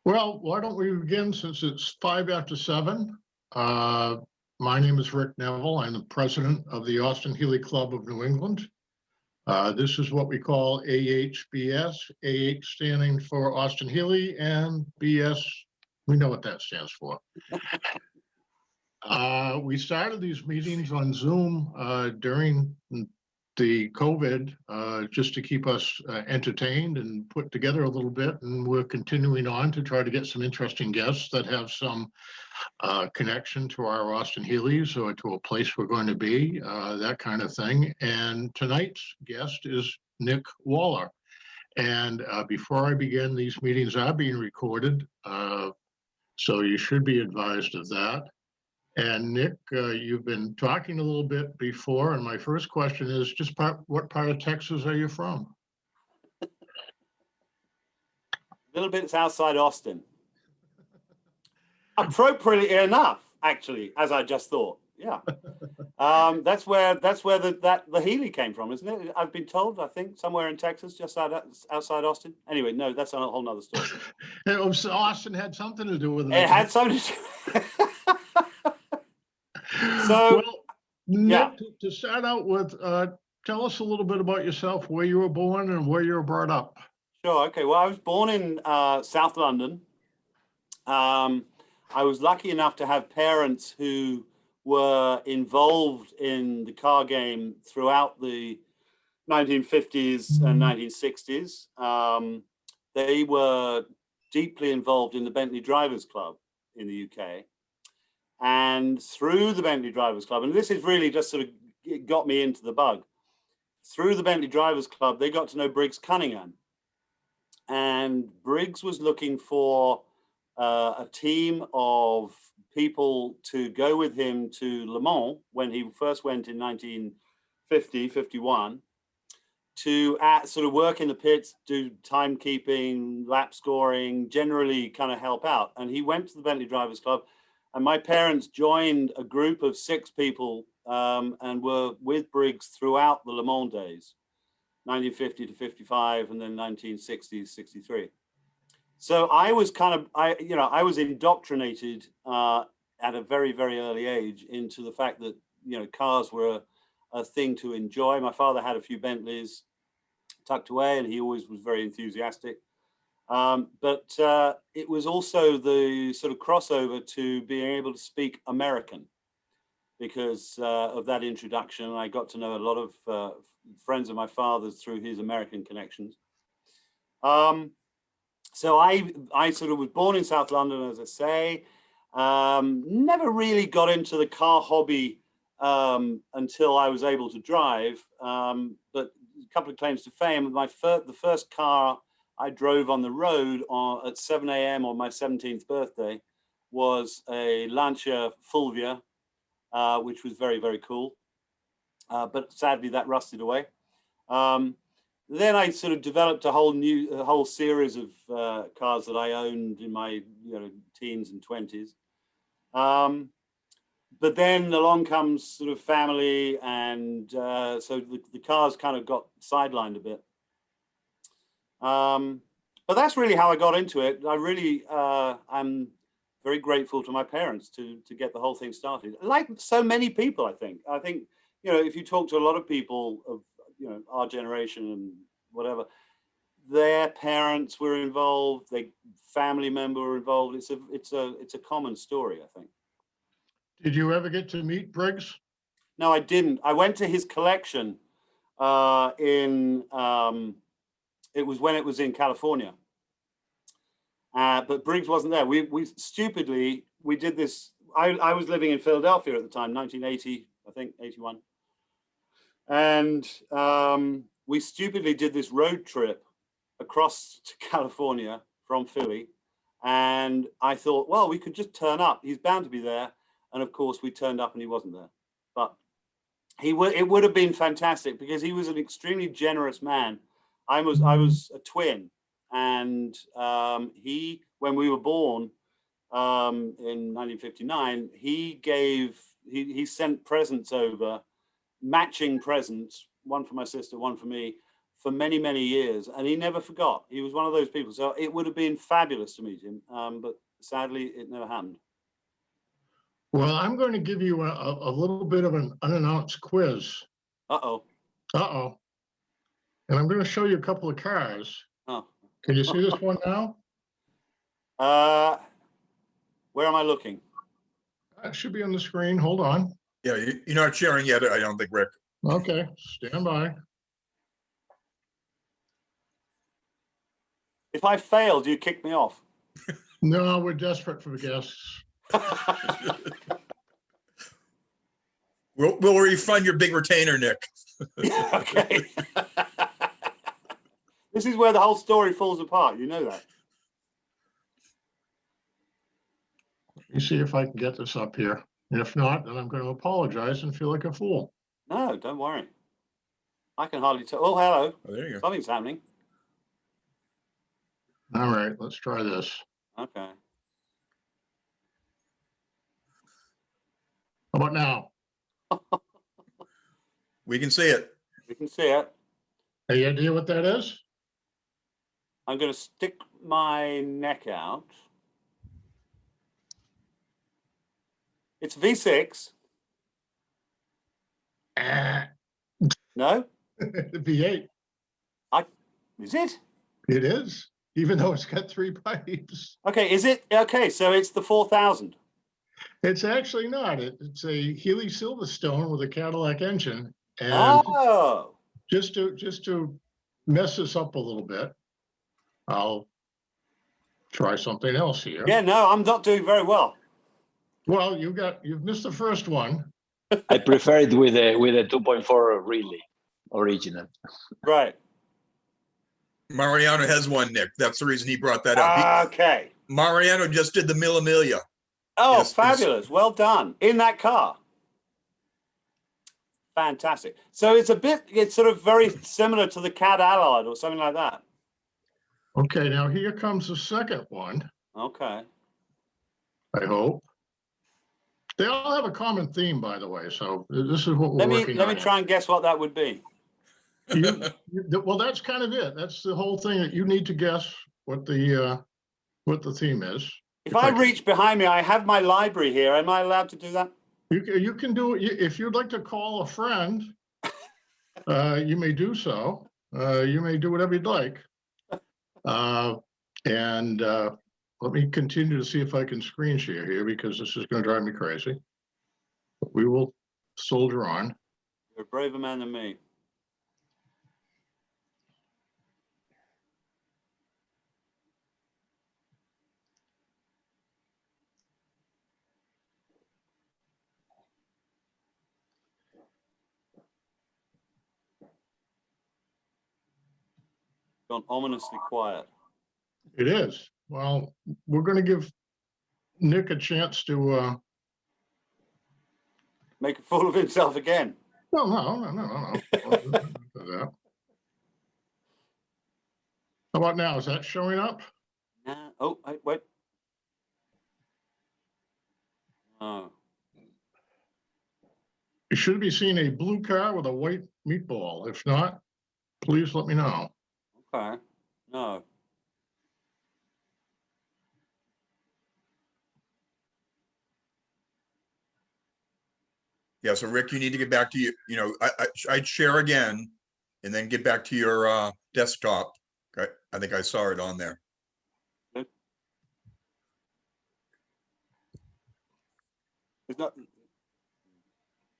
Well, why don't we begin since it's 5 after 7? My name is Rick Neville. I'm the president of the Austin-Healey Club of New England. This is what we call AHBS, AH standing for Austin-Healey, and BS, we know what that stands for. We started these meetings on Zoom during the COVID just to keep us entertained and put together a little bit, and we're continuing on to try to get some interesting guests that have some connection to our Austin-Healeys or to a place we're going to be, that kind of thing. And tonight's guest is Nick Waller. And before I begin, these meetings are being recorded, so you should be advised of that. And Nick, you've been talking a little bit before, and my first question is just what part of Texas are you from? A little bit outside Austin. Appropriately enough, actually, as I just thought. Yeah, that's where the Healey came from, isn't it? I've been told. I think somewhere in Texas, just outside Austin. Anyway, no, that's a whole nother story. Austin had something to do with it. It had something to do. So, well, Nick, yeah. To start out with, tell us a little bit about yourself, where you were born and where you were brought up. Sure. Okay. Well, I was born in South London. I was lucky enough to have parents who were involved in the car game throughout the 1950s and 1960s. They were deeply involved in the Bentley Drivers Club in the UK. And through the Bentley Drivers Club, and this is really just sort of got me into the bug, through the Bentley Drivers Club, they got to know Briggs Cunningham. And Briggs was looking for a team of people to go with him to Le Mans when he first went in 1950, 51, to sort of work in the pits, do timekeeping, lap scoring, generally kind of help out. And he went to the Bentley Drivers Club. And my parents joined a group of 6 people and were with Briggs throughout the Le Mans days, 1950 to 55, and then 1960, 63. So I was I was indoctrinated at a very, very early age into the fact that, cars were a thing to enjoy. My father had a few Bentleys tucked away, and he always was very enthusiastic. But it was also the sort of crossover to being able to speak American because of that introduction. I got to know a lot of friends of my father's through his American connections. So I sort of was born in South London, as I say, never really got into the car hobby until I was able to drive. But a couple of claims to fame, the first car I drove on the road at 7 a.m. on my 17th birthday was a Lancia Fulvia, which was very, very cool. But sadly, that rusted away. Then I sort of developed a whole series of cars that I owned in my teens and 20s. But then along comes sort of family, and so the cars kind of got sidelined a bit. But that's really how I got into it. I'm very grateful to my parents to get the whole thing started. Like so many people, I think, if you talk to a lot of people of, our generation and whatever, their parents were involved, their family member were involved. It's a common story, I think. Did you ever get to meet Briggs? No, I didn't. I went to his collection it was when it was in California. But Briggs wasn't there. We stupidly, we did this. I was living in Philadelphia at the time, 1980, I think, 81. And we stupidly did this road trip across to California from Philly. And I thought, well, we could just turn up. He's bound to be there. And of course, we turned up and he wasn't there. But it would have been fantastic because he was an extremely generous man. I was a twin, and when we were born in 1959, he sent presents over, matching presents, one for my sister, one for me, for many, many years, and he never forgot. He was one of those people. So it would have been fabulous to meet him, but sadly, it never happened. Well, I'm going to give you a little bit of an unannounced quiz. Uh-oh. Uh-oh. And I'm going to show you a couple of cars. Oh. Can you see this one now? Where am I looking? It should be on the screen. Hold on. Yeah, you're not sharing yet, I don't think, Rick. Okay, stand by. If I fail, do you kick me off? No, we're desperate for guests. We'll refund your big retainer, Nick. Okay. This is where the whole story falls apart. You know that. Let me see if I can get this up here. And if not, then I'm going to apologize and feel like a fool. No, don't worry. I can hardly tell. Oh, hello. Oh, there you go. Something's happening. All right, let's try this. Okay. How about now? We can see it. We can see it. Any idea what that is? I'm going to stick my neck out. It's V6. No? The V8. Is it? It is, even though it's got 3 pipes. Okay, is it? Okay, so it's the 4000. It's actually not. It's a Healy Silverstone with a Cadillac engine. And Oh. just to mess this up a little bit, I'll try something else here. Yeah, no, I'm not doing very well. Well, you've missed the first one. I prefer it with a 2.4 really original. Right. Mariano has one, Nick. That's the reason he brought that up. Okay. Mariano just did the Mille Miglia. Oh, Yes, fabulous. Well done. In that car. Fantastic. So it's sort of very similar to the Cad Allard or something like that. Okay, now here comes the second one, Okay. I hope. They all have a common theme, by the way, so this is what we're Let working on. me try and guess what that would be. Well, that's kind of it. That's the whole thing, that you need to guess what the theme is. If I reach behind me, I have my library here. Am I allowed to do that? You can do it. If you'd like to call a friend, you may do so. You may do whatever you'd like. And let me continue to see if I can screen share here, because this is going to drive me crazy. But we will soldier on. You're a braver man than me. Gone ominously quiet. It is. Well, we're going to give Nick a chance to. Make a fool of himself again. No. How about now? Is that showing up? Oh, wait. Oh. You should be seeing a blue car with a white meatball. If not, please let me know. Okay. No. Yeah, so Rick, you need to get back to I'd share again and then get back to your desktop. I think I saw it on there. It's not.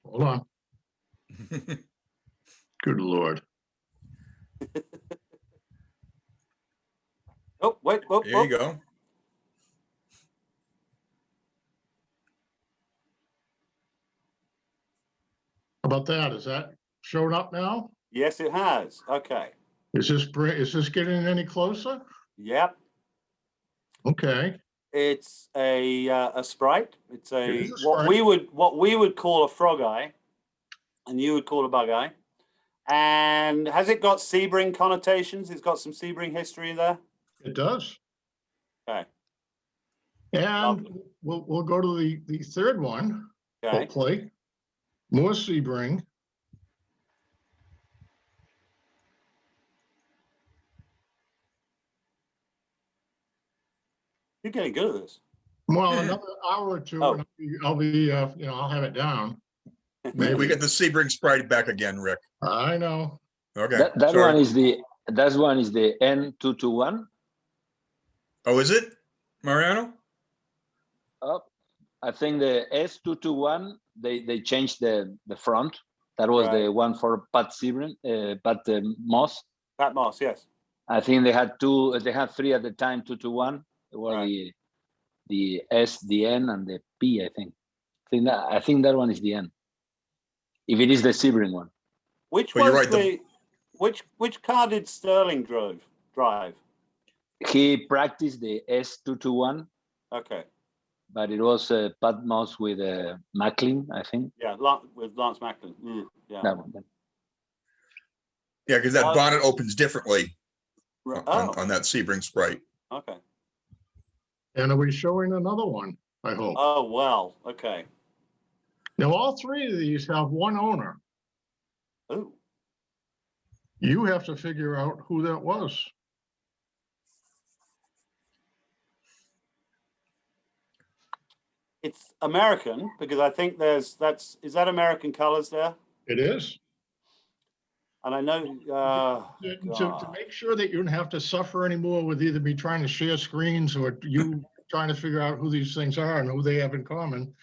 Hold on. Good Lord. Oh, wait. Whoa, There you go. How about that? Is that showing up now? Yes, it has. Okay. Is this getting any closer? Yep. Okay. It's a sprite. It's It is a what sprite. we would call a frog eye, and you would call a bug eye. And has it got Sebring connotations? It's got some Sebring history there. It does. Okay. And we'll go to the third one. Okay. Hopefully, more Sebring. You're getting good at this. Well, another hour or two, Oh. and I'll be, I'll have it down. We Maybe. get the Sebring Sprite back again, Rick. I know. Okay. That sorry. one is the N221. Oh, is it, Mariano? Oh, I think the S221, they changed the front. That was Right. the one for Pat Sebring, Moss. Pat Moss, yes. I think they had three at the time, 221. There were Right. the S, the N, and the P, I think. I think that one is the N. If it is the Sebring one. Which Well, you're was right, which car did Sterling drive? He practiced the S221, Okay. but it was Pat Moss with Macklin, I think. Yeah, with Lance Macklin. Yeah. That one. Yeah, because that bonnet opens differently Oh, on that Sebring Sprite. okay. And are we showing another one? I hope. Oh, well, okay. Now, all three of these have one owner. Oh, You have to figure out who that was. it's American because I think is that American colors there? It is. And I know To make sure that you don't have to suffer anymore with either me trying to share screens or you trying to figure out who these things are and who they have in common,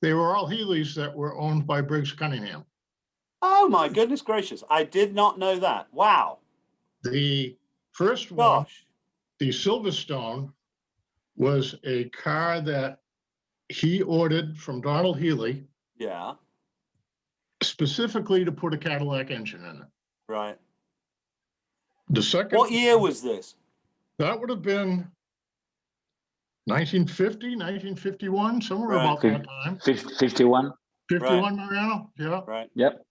they were all Healey's that were owned by Briggs Cunningham. oh my goodness gracious, I did not know that. Wow. The first one, Gosh. the Silverstone, was a car that he ordered from Donald Healey Yeah. specifically to put a Cadillac engine in it. Right. The second, What year was this? that would have been 1950, 1951, somewhere Right. about that time. 51. 51, Mariano? Yeah. Right. Yep.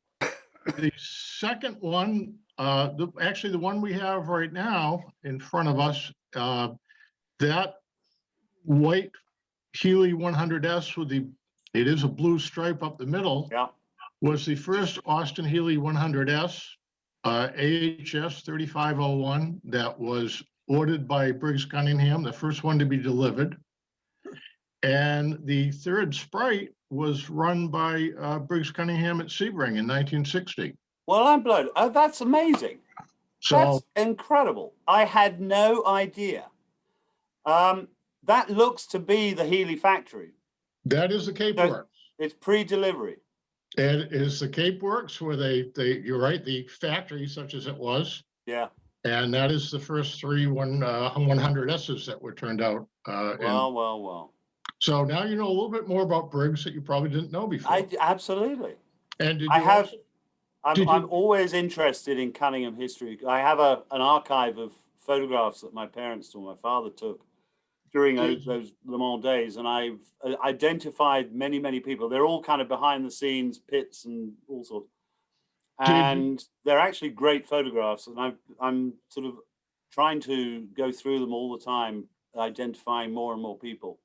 The second one, actually the one we have right now in front of us, that white Healey 100S with it is a blue stripe up the middle, Yeah. was the first Austin-Healey 100S, AHS 3501, that was ordered by Briggs Cunningham, the first one to be delivered. And the third Sprite was run by Briggs Cunningham at Sebring in 1960. Well, I'm blown. Oh, that's amazing. So That's incredible. I had no idea. That looks to be the Healey factory. that is the Cape So- Works. It's pre-delivery. It is the Cape Works where you're right, the factory such as it was. Yeah. And that is the first 100Ss that were turned out. Well. So now you know a little bit more about Briggs that you probably didn't know before. Absolutely. And did I you have. also- I'm did you- always interested in Cunningham history. I have an archive of photographs that my parents or my father took during those Le Mans days, and I've identified many people. They're all kind of behind the scenes pits and all sorts. And they're actually great photographs, and I'm sort of trying to go through them all the time, identifying more and more people.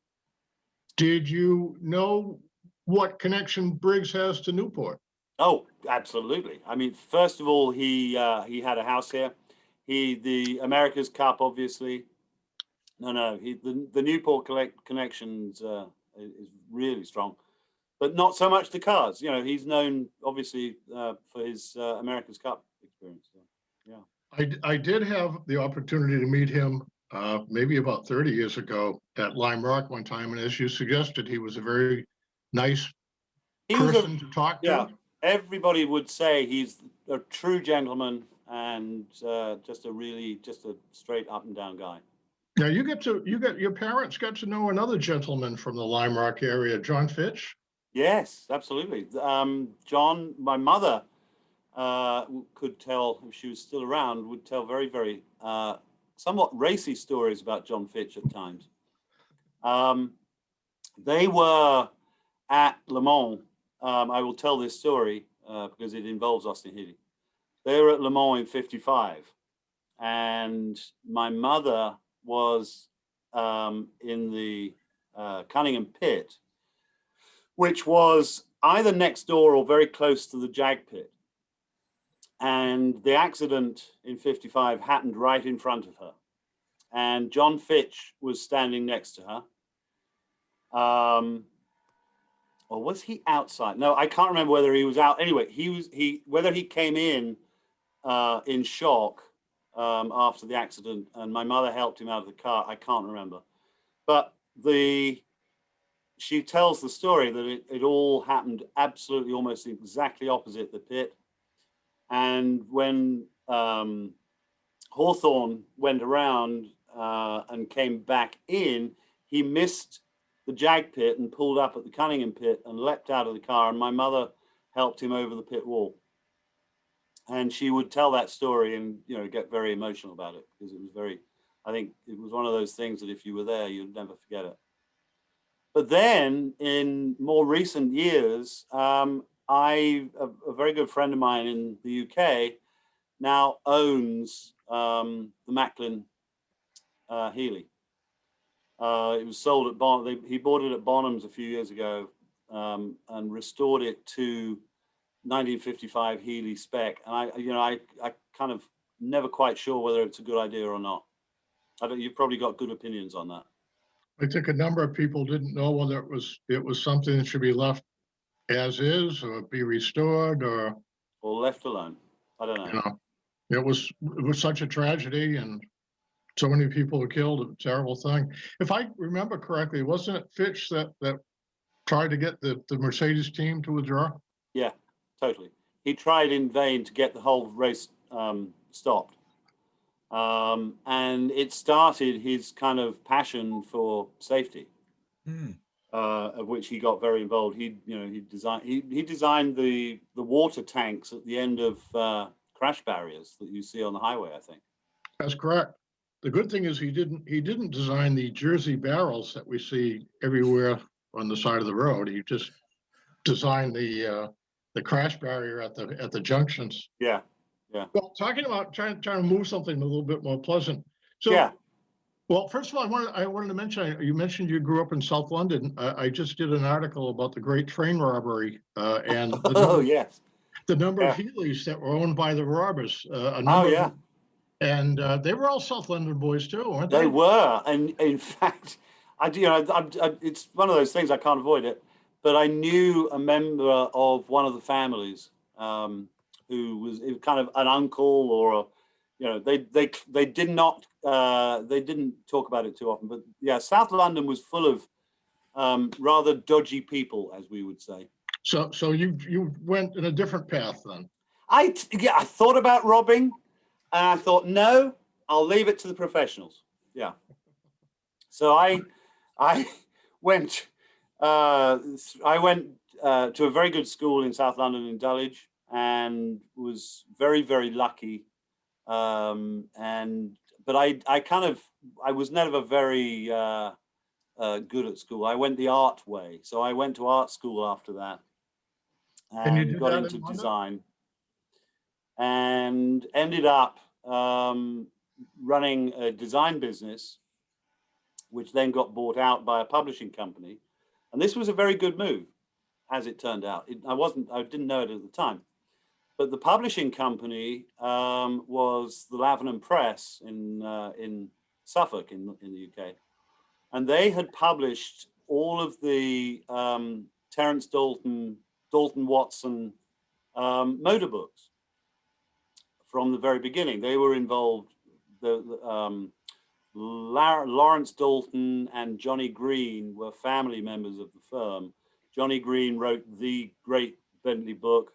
Did you know what connection Briggs has to Newport? Oh, absolutely. I mean, first of all, he had a house here. The America's Cup, obviously. No. The Newport connections is really strong, but not so much the cars. You know, he's known obviously for his America's Cup experience. So, yeah. I did have the opportunity to meet him maybe about 30 years ago at Lime Rock one time, and as you suggested, he was a very nice person to talk to. Yeah. Everybody would say he's a true gentleman and just a straight up and down guy. Now your parents got to know another gentleman from the Lime Rock area, John Fitch. Yes, absolutely. John, my mother could tell, if she was still around, would tell very somewhat racy stories about John Fitch at times. They were at Le Mans. I will tell this story because it involves Austin-Healey. They were at Le Mans in '55, and my mother was in the Cunningham pit, which was either next door or very close to the Jag pit. And the accident in '55 happened right in front of her. and John Fitch was standing next to her. Or was he outside? No, I can't remember whether he was out. Anyway, whether he came in shock after the accident, and my mother helped him out of the car. I can't remember, but she tells the story that it all happened absolutely almost exactly opposite the pit. And when Hawthorne went around and came back in, he missed the Jag pit and pulled up at the Cunningham pit and leapt out of the car, and my mother helped him over the pit wall. And she would tell that story and, you know, get very emotional about it, because it was very, I think it was one of those things that if you were there, you'd never forget it. But then in more recent years, a very good friend of mine in the UK now owns the Macklin Healey. It was sold at he bought it at Bonham's a few years ago and restored it to 1955 Healey spec. And I kind of never quite sure whether it's a good idea or not. You've probably got good opinions on that. I think a number of people didn't know whether it was something that should be left as is or be restored or left alone. I don't know. You know, it was such a tragedy and so many people were killed. A terrible thing. If I remember correctly, wasn't it Fitch that tried to get the Mercedes team to withdraw? Yeah, totally. He tried in vain to get the whole race stopped. And it started his kind of passion for safety, of which he got very involved. He designed the water tanks at the end of crash barriers that you see on the highway, I think. That's correct. The good thing is he didn't design the Jersey barrels that we see everywhere on the side of the road. He just designed the crash barrier at the junctions. Yeah, yeah. Well, talking about trying to move something a little bit more pleasant. So, yeah. Well, first of all, I wanted to mention, you mentioned you grew up in South London. I just did an article about the great train robbery and the number of Healeys that were owned by the robbers. And they were all South London boys too, weren't they? They were, and in fact, it's one of those things I can't avoid it. But I knew a member of one of the families who was kind of an uncle, or they did not they didn't talk about it too often. But yeah, South London was full of rather dodgy people, as we would say. So you went in a different path then. I thought about robbing. And I thought, no, I'll leave it to the professionals. Yeah. So I went to a very good school in South London in Dulwich, and was very, very lucky. But I was never very good at school. I went the art way. So I went to art school after that and got into design. And ended up running a design business, which then got bought out by a publishing company. And this was a very good move, as it turned out. I didn't know it at the time. But the publishing company was the Lavenham Press in Suffolk in the UK. And they had published all of the Terence Dalton Watson motor books. From the very beginning, they were involved. Lawrence Dalton and Johnny Green were family members of the firm. Johnny Green wrote the great Bentley book,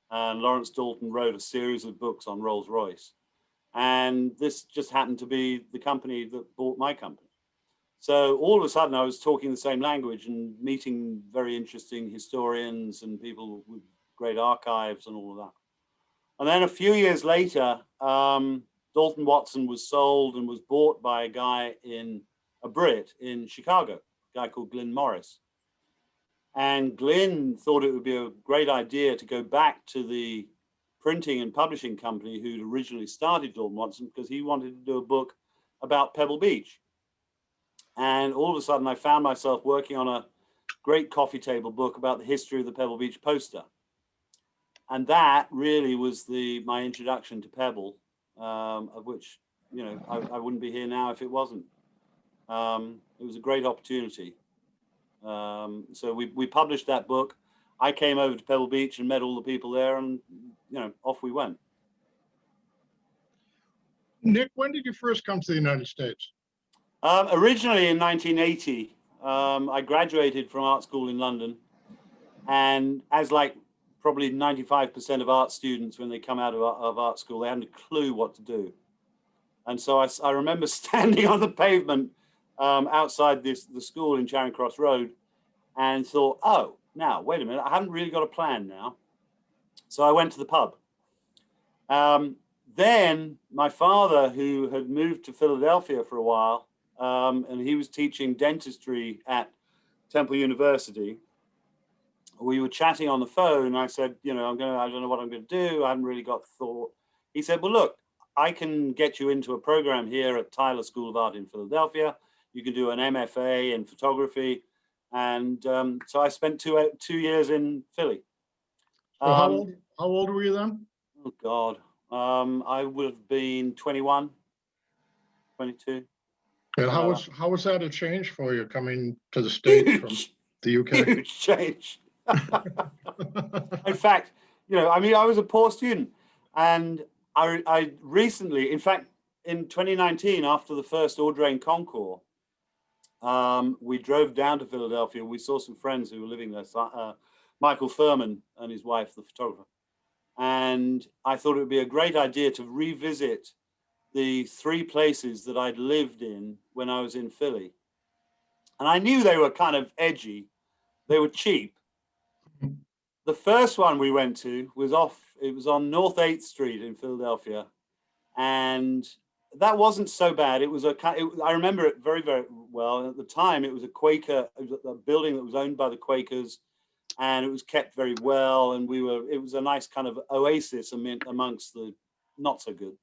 and Lawrence Dalton wrote a series of books on Rolls-Royce. And this just happened to be the company that bought my company. So all of a sudden, I was talking the same language and meeting very interesting historians and people with great archives and all of that. And then a few years later, Dalton Watson was sold and was bought by a Brit in Chicago, a guy called Glyn Morris. And Glyn thought it would be a great idea to go back to the printing and publishing company who'd originally started Dalton Watson, because he wanted to do a book about Pebble Beach. And all of a sudden, I found myself working on a great coffee table book about the history of the Pebble Beach poster. And that really was my introduction to Pebble, of which you know, I wouldn't be here now if it wasn't. It was a great opportunity. So we published that book. I came over to Pebble Beach and met all the people there, and you know, off we went. Nick, when did you first come to the United States? Originally in 1980, I graduated from art school in London, and as like probably 95% of art students, when they come out of art school, they haven't a clue what to do. And so I remember standing on the pavement outside the school in Charing Cross Road and thought, oh, now, wait a minute, I haven't really got a plan now. So I went to the pub. Then my father, who had moved to Philadelphia for a while, and he was teaching dentistry at Temple University. We were chatting on the phone, and I said, you know, I don't know what I'm going to do. I haven't really got thought. He said, well, look, I can get you into a program here at Tyler School of Art in Philadelphia. You can do an MFA in photography. And so I spent two years in Philly. So how old were you then? Oh, God. I would have been 21, 22. And how was that a change for you coming to the States from the UK? Huge change. In fact, you know, I mean, I was a poor student, and I recently, in fact, in 2019, after the first Audrain Concours, we drove down to Philadelphia. We saw some friends who were living there, Michael Furman and his wife, the photographer. And I thought it would be a great idea to revisit the 3 places that I'd lived in when I was in Philly. And I knew they were kind of edgy. They were cheap. The first one we went to was it was on North 8th Street in Philadelphia. And that wasn't so bad. It was I remember it very, very well. At the time, it was a building that was owned by the Quakers, and it was kept very well. And it was a nice kind of oasis amongst the not so good.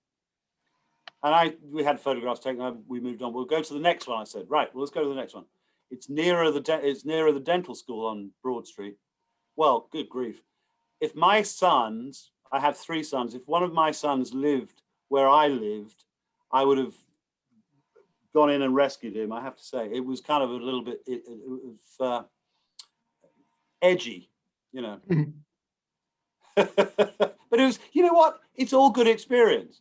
And we had photographs taken. We moved on. We'll go to the next one. I said, right, well, let's go to the next one. It's nearer the dental school on Broad Street. Well, good grief. If my sons, I have 3 sons, if one of my sons lived where I lived, I would have gone in and rescued him. I have to say, it was kind of a little bit edgy, you know. But it was, you know what? It's all good experience.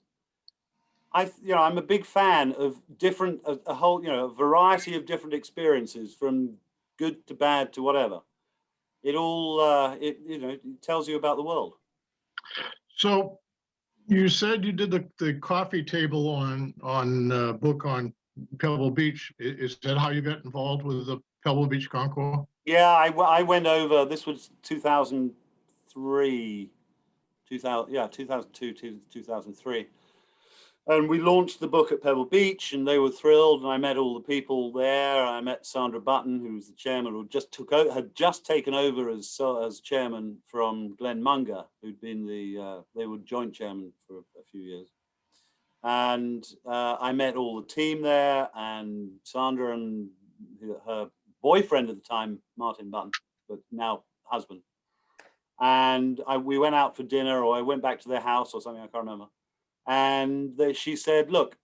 I'm a big fan of a whole, you know, a variety of different experiences, from good to bad to whatever. It all, you know, it tells you about the world. So you said you did the coffee table on book on Pebble Beach. Is that how you got involved with the Pebble Beach Concours? Yeah, I went over. This was 2003, 2002 to 2003. And we launched the book at Pebble Beach, and they were thrilled. And I met all the people there. I met Sandra Button, who was the chairman, who had just taken over as chairman from Glenn Munger, who'd been they were joint chairman for a few years. And I met all the team there, and Sandra and her boyfriend at the time, Martin Button, but now husband. And we went out for dinner, or I went back to their house or something, I can't remember. And she said, look,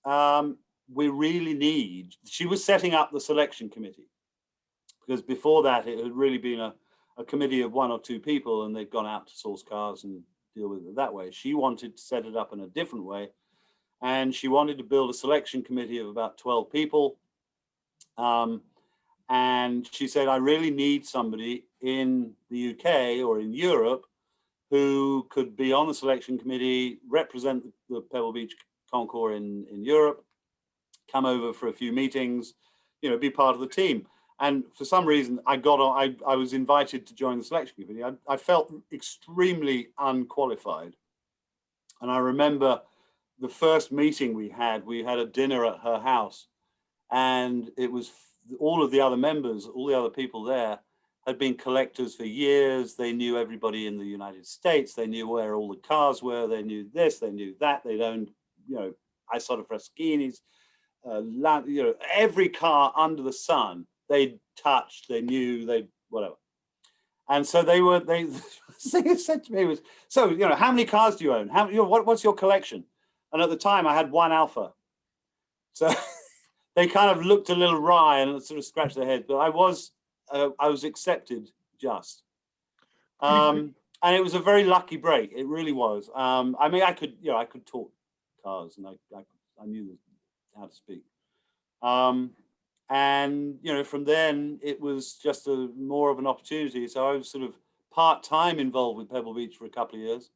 we really need, she was setting up the selection committee, because before that it had really been a committee of 1 or 2 people, and they'd gone out to source cars and deal with it that way. She wanted to set it up in a different way, and she wanted to build a selection committee of about 12 people. And she said, I really need somebody in the UK or in Europe who could be on the selection committee, represent the Pebble Beach Concours in Europe, come over for a few meetings, you know, be part of the team. And for some reason, I was invited to join the selection committee. I felt extremely unqualified. And I remember the first meeting we had a dinner at her house, and it was all of the other members, all the other people there had been collectors for years. They knew everybody in the United States. They knew where all the cars were. They knew this, they knew that. They'd owned, you know, Isotta Fraschini's, you know, every car under the sun they'd touched, they knew, whatever. And so the thing they said to me was, so, you know, how many cars do you own? What's your collection? And at the time I had 1 alpha. So they kind of looked a little wry and sort of scratched their head, but I was accepted just. And it was a very lucky break. It really was. I mean, I could talk cars, and I knew how to speak. And from then it was just more of an opportunity. So I was sort of part-time involved with Pebble Beach for a couple of years,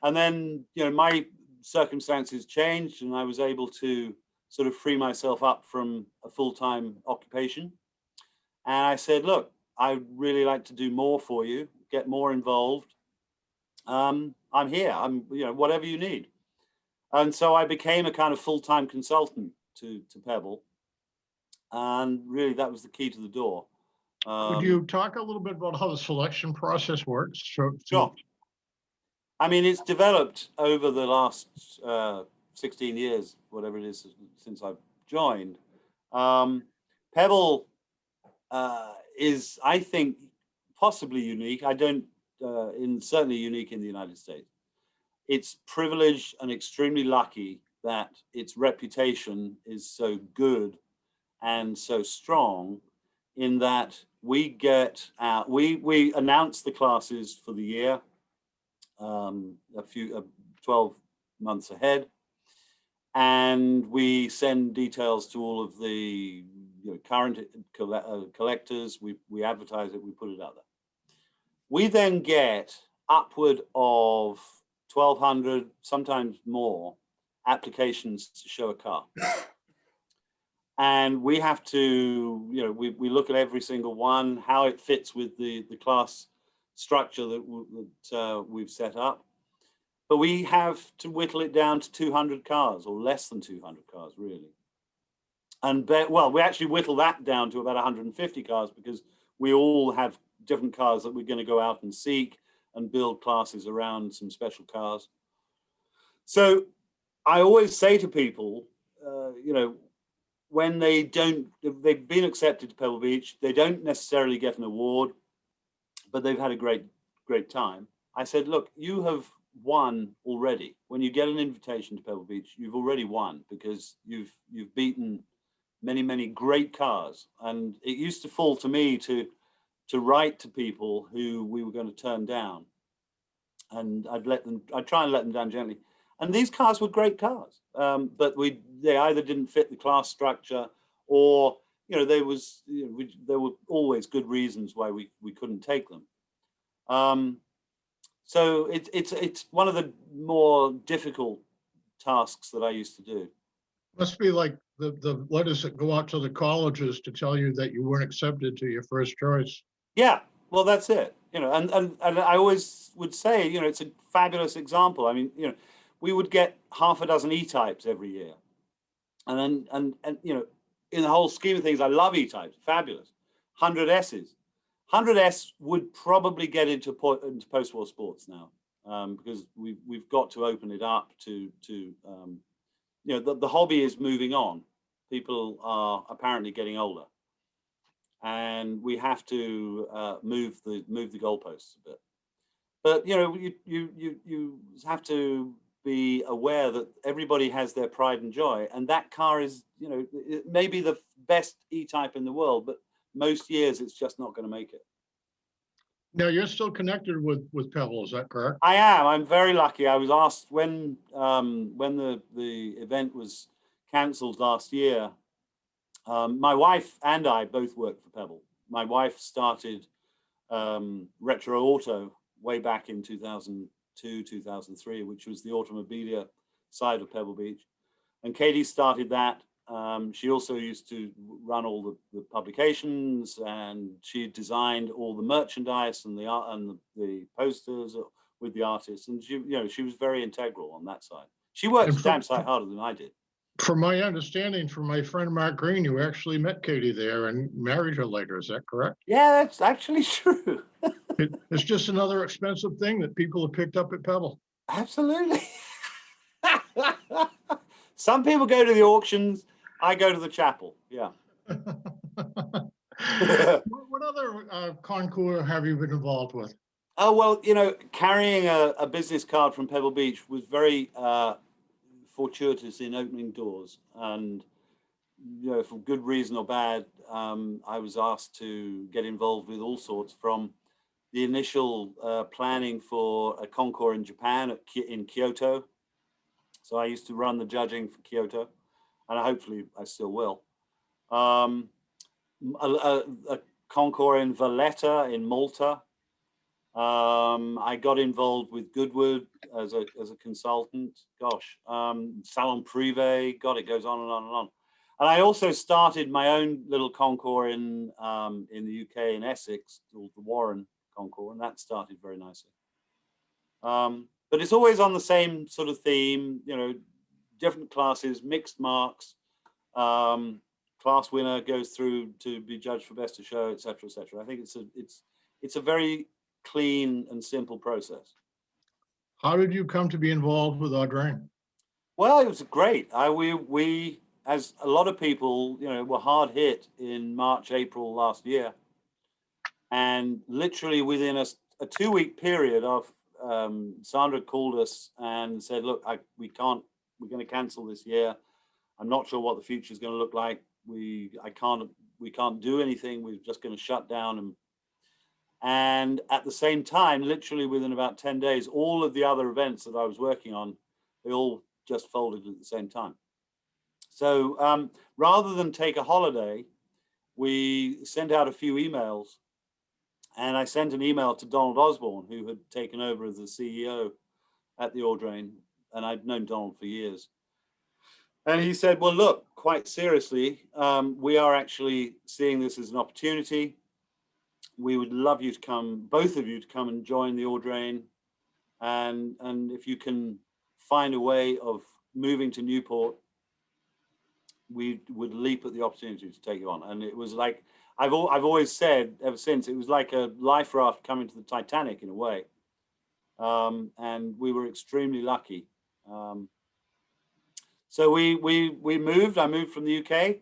and then my circumstances changed, and I was able to sort of free myself up from a full-time occupation. And I said, look, I'd really like to do more for you, get more involved. I'm here. I'm whatever you need. And so I became a kind of full-time consultant to Pebble. And really, that was the key to the door. Could you talk a little bit about how the selection process works? Sure. I mean, it's developed over the last 16 years, whatever it is, since I've joined. Pebble is, I think, possibly unique. Certainly unique in the United States. It's privileged and extremely lucky that its reputation is so good and so strong, in that we get out, we announce the classes for the year 12 months ahead, and we send details to all of the current collectors. We advertise it, we put it out there. We then get upward of 1,200, sometimes more, applications to show a car. And we have to, we look at every single one, how it fits with the class structure that we've set up. But we have to whittle it down to 200 cars, or less than 200 cars, really. And we actually whittle that down to about 150 cars, because we all have different cars that we're going to go out and seek and build classes around some special cars. So I always say to people, when they've been accepted to Pebble Beach, they don't necessarily get an award, but they've had a great time. I said, look, you have won already. When you get an invitation to Pebble Beach, you've already won, because you've beaten many great cars. And it used to fall to me to write to people who we were going to turn down, and I'd try and let them down gently. And these cars were great cars, but they either didn't fit the class structure, or there were always good reasons why we couldn't take them. So it's one of the more difficult tasks that I used to do. Must be like the letters that go out to the colleges to tell you that you weren't accepted to your first choice. Yeah, well, that's it. And I always would say, it's a fabulous example. I mean, we would get half a dozen E-types every year, and in the whole scheme of things, I love E-types, fabulous. 100 S's. 100S would probably get into post-war sports now, because we've got to open it up to the hobby is moving on. People are apparently getting older, and we have to move the goalposts a bit. But you have to be aware that everybody has their pride and joy, and that car is it may be the best E-type in the world, but most years it's just not going to make it. Now, you're still connected with Pebble, is that correct? I am. I'm very lucky. I was asked when the event was cancelled last year. My wife and I both worked for Pebble. My wife started Retro Auto way back in 2002, 2003, which was the automobilia side of Pebble Beach. And Katie started that. She also used to run all the publications, and she designed all the merchandise and the art and the posters with the artists. And she was very integral on that side. She worked a damn sight harder than I did. From my understanding, from my friend Mark Green, you actually met Katie there and married her later. Is that correct? Yeah, that's actually true. It's just another expensive thing that people have picked up at Pebble. Absolutely. Some people go to the auctions. I go to the chapel. Yeah. What other concours have you been involved with? Oh, well, carrying a business card from Pebble Beach was very fortuitous in opening doors, and for good reason or bad, I was asked to get involved with all sorts, from the initial planning for a concours in Japan in Kyoto. So I used to run the judging for Kyoto, and hopefully I still will. A concours in Valletta in Malta. I got involved with Goodwood as a consultant. Gosh, Salon Privé. God, it goes on and on and on. And I also started my own little concours in the UK in Essex, called the Warren Concours, and that started very nicely. But it's always on the same sort of theme, different classes, mixed marks. Class winner goes through to be judged for best of show, etc., etc. I think it's a very clean and simple process. How did you come to be involved with Audrain? Well, it was great. We, as a lot of people, were hard hit in March, April last year, and literally within a 2-week period of Sandra called us and said, "Look, we're going to cancel this year. I'm not sure what the future is going to look like. We can't do anything. We're just going to shut down." And at the same time, literally within about 10 days, all of the other events that I was working on, they all just folded at the same time. So rather than take a holiday, we sent out a few emails, and I sent an email to Donald Osborne, who had taken over as the CEO at the Audrain, and I'd known Donald for years. And he said, "Well, look, quite seriously, we are actually seeing this as an opportunity. We would love you to come, both of you, to come and join the Audrain. And if you can find a way of moving to Newport, we would leap at the opportunity to take you on." And it was like, I've always said ever since, it was like a life raft coming to the Titanic in a way. And we were extremely lucky. So we moved. I moved from the UK.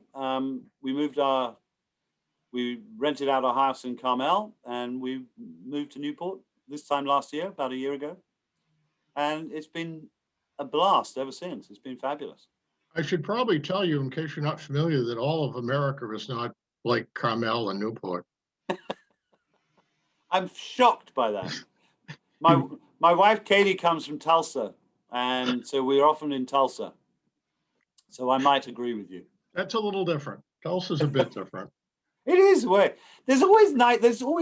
We rented out our house in Carmel, and we moved to Newport this time last year, about a year ago. And it's been a blast ever since. It's been fabulous. I should probably tell you, in case you're not familiar, that all of America is not like Carmel and Newport. I'm shocked by that. My wife, Katie, comes from Tulsa, and so we're often in Tulsa. So I might agree with you. That's a little different. Tulsa's a bit different. It is way. There's always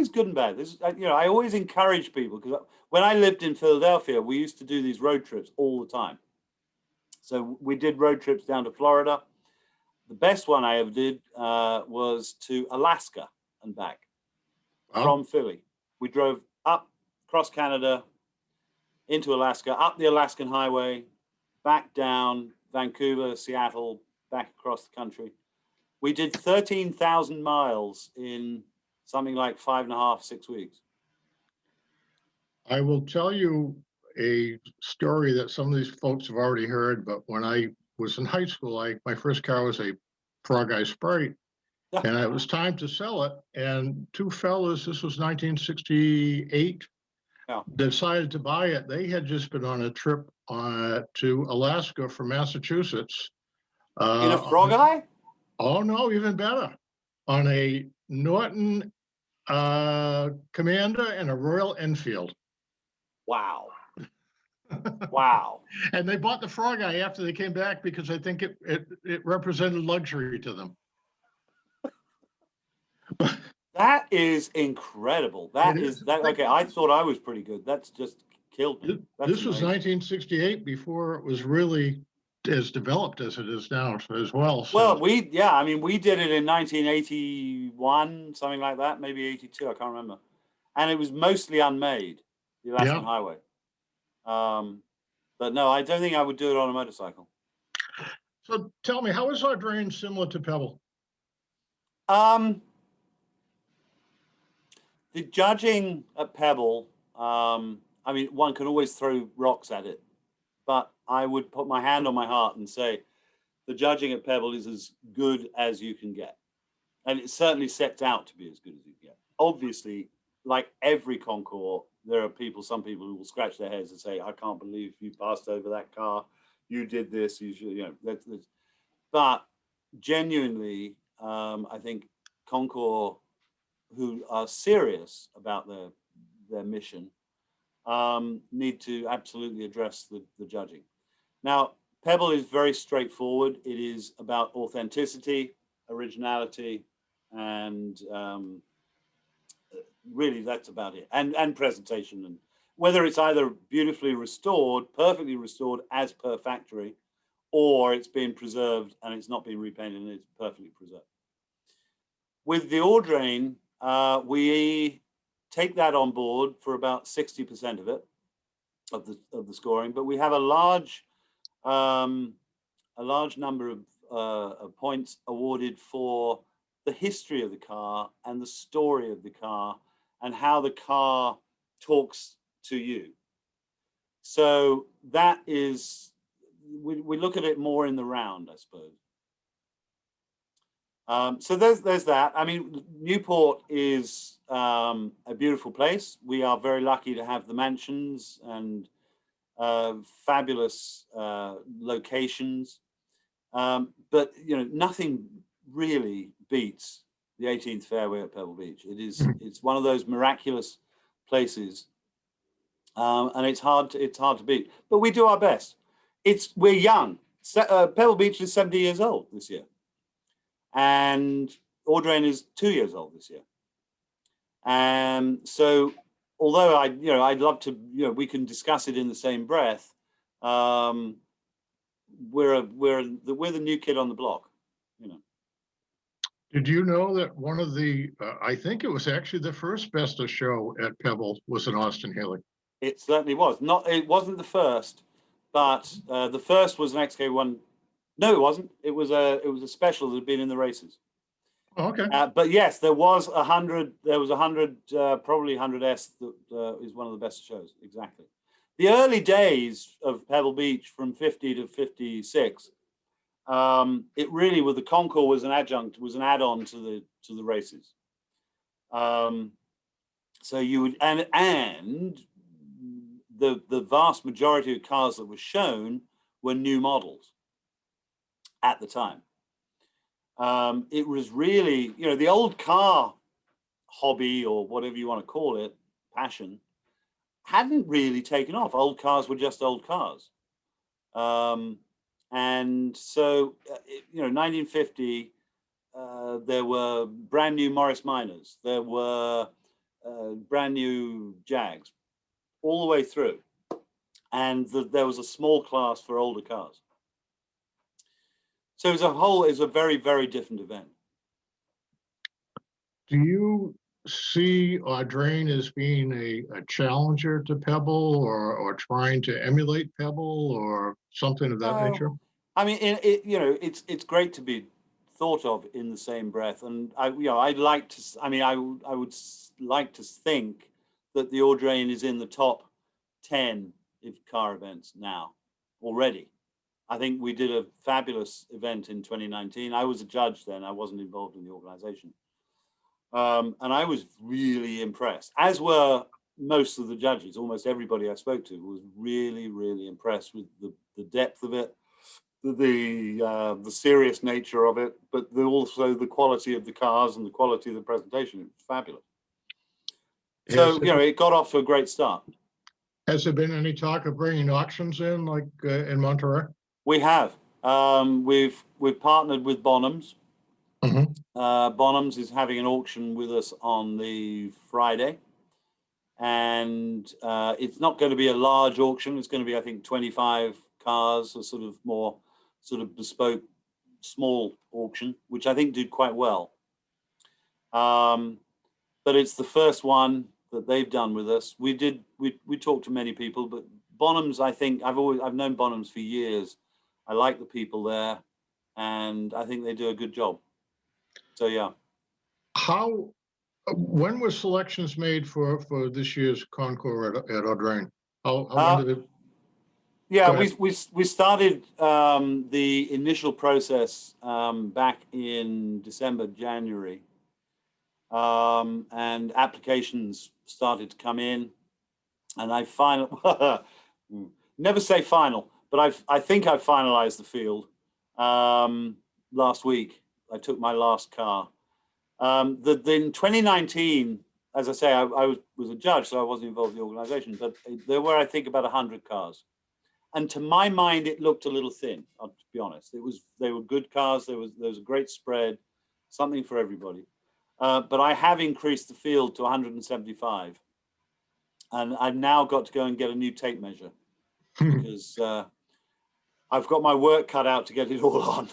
good and bad. I always encourage people, because when I lived in Philadelphia, we used to do these road trips all the time. So we did road trips down to Florida. The best one I ever did was to Alaska and back from Philly. We drove up across Canada into Alaska, up the Alaskan Highway, back down Vancouver, Seattle, back across the country. We did 13,000 miles in something like 5.5, 6 weeks. I will tell you a story that some of these folks have already heard, but when I was in high school, my first car was a Frog Eye Sprite, and it was time to sell it. And two fellas, this was 1968, decided to buy it. They had just been on a trip to Alaska from Massachusetts. In a Frog Eye? Oh, no, even better. On a Norton Commander and a Royal Enfield. Wow. Wow. And they bought the Frog Eye after they came back because I think it represented luxury to them. That is incredible. Okay, I thought I was pretty good. That's just killed me. This was 1968, before it was really as developed as it is now as well. So. Well, we did it in 1981, something like that, maybe 82, I can't remember. And it was mostly unmade, the Alaskan Highway. But no, I don't think I would do it on a motorcycle. So tell me, how is Audrain similar to Pebble? The judging at Pebble, one can always throw rocks at it, but I would put my hand on my heart and say the judging at Pebble is as good as you can get. And it certainly sets out to be as good as you can get. Obviously, like every concours, there are some people who will scratch their heads and say, "I can't believe you passed over that car. you did this, you should, you know, that's but genuinely, I think Concours, who are serious about their mission, need to absolutely address the judging. Now, Pebble is very straightforward. It is about authenticity, originality, and really that's about it. And presentation, and whether it's either beautifully restored, perfectly restored as per factory, or it's been preserved and it's not been repainted and it's perfectly preserved. With the Audrain, we take that on board for about 60% of it, of the scoring, but we have a large number of points awarded for the history of the car and the story of the car and how the car talks to you. So that is, we look at it more in the round, I suppose. So there's that. I mean, Newport is a beautiful place. We are very lucky to have the mansions and fabulous locations. But you know, nothing really beats the 18th fairway at Pebble Beach. It's one of those miraculous places, and it's hard to beat. But we do our best. We're young. Pebble Beach is 70 years old this year, and Audrain is 2 years old this year. And so, although I'd love to, we can discuss it in the same breath. We're the new kid on the block, Did you know that one of the, I think it was actually the first Besta show at Pebble was in Austin-Healey? It certainly was. It wasn't the first, but the first was an XK1. No, it wasn't. It was a special that had been in the races. Oh, okay. But yes, there was 100. There was 100, probably 100S that is one of the best shows. Exactly. The early days of Pebble Beach, from 50 to 56, it really, with the Concours, was an adjunct, was an add-on to the races. So you would, and the vast majority of cars that were shown were new models at the time. It was really, the old car hobby, or whatever you want to call it, passion, hadn't really taken off. Old cars were just old cars. And so, 1950, there were brand new Morris Minors. There were brand new Jags all the way through. And there was a small class for older cars. So it's a very, very different event. Do you see Audrain as being a challenger to Pebble, or trying to emulate Pebble, or something of that nature? I mean, it's great to be thought of in the same breath, and I would like to think that the Audrain is in the top 10 of car events now already. I think we did a fabulous event in 2019. I was a judge then. I wasn't involved in the organization. And I was really impressed, as were most of the judges. Almost everybody I spoke to was really, really impressed with the depth of it, the serious nature of it, but also the quality of the cars and the quality of the presentation. It was fabulous. So, it got off to a great start. Has there been any talk of bringing auctions in, like in Monterey? We have. We've partnered with Bonhams. Mm-hmm. Bonhams is having an auction with us on the Friday, and it's not going to be a large auction. It's going to be, I think, 25 cars, a sort of bespoke small auction, which I think did quite well. But it's the first one that they've done with us. We talked to many people, but Bonhams, I think I've known Bonhams for years. I like the people there, and I think they do a good job. So yeah. When were selections made for this year's Concours at Audrain? How when did it? Yeah, we started the initial process back in December, January, and applications started to come in, and I never say final, but I think I finalized the field last week. I took my last car. In 2019, as I say, I was a judge, so I wasn't involved in the organization, but there were, I think, about 100 cars. And to my mind, it looked a little thin, to be honest. They were good cars. There was a great spread, something for everybody. But I have increased the field to 175. And I've now got to go and get a new tape measure because I've got my work cut out to get it all on.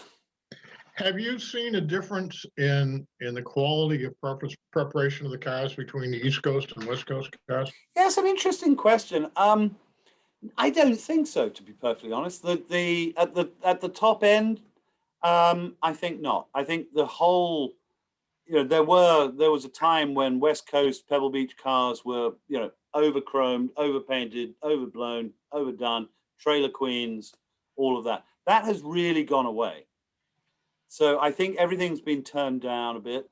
Have you seen a difference in the quality of preparation of the cars between the East Coast and West Coast cars? Yeah, it's an interesting question. I don't think so, to be perfectly honest. At the top end, I think not. I think the whole, there was a time when West Coast Pebble Beach cars were, overchromed, overpainted, overblown, overdone, trailer queens, all of that. That has really gone away. So I think everything's been turned down a bit.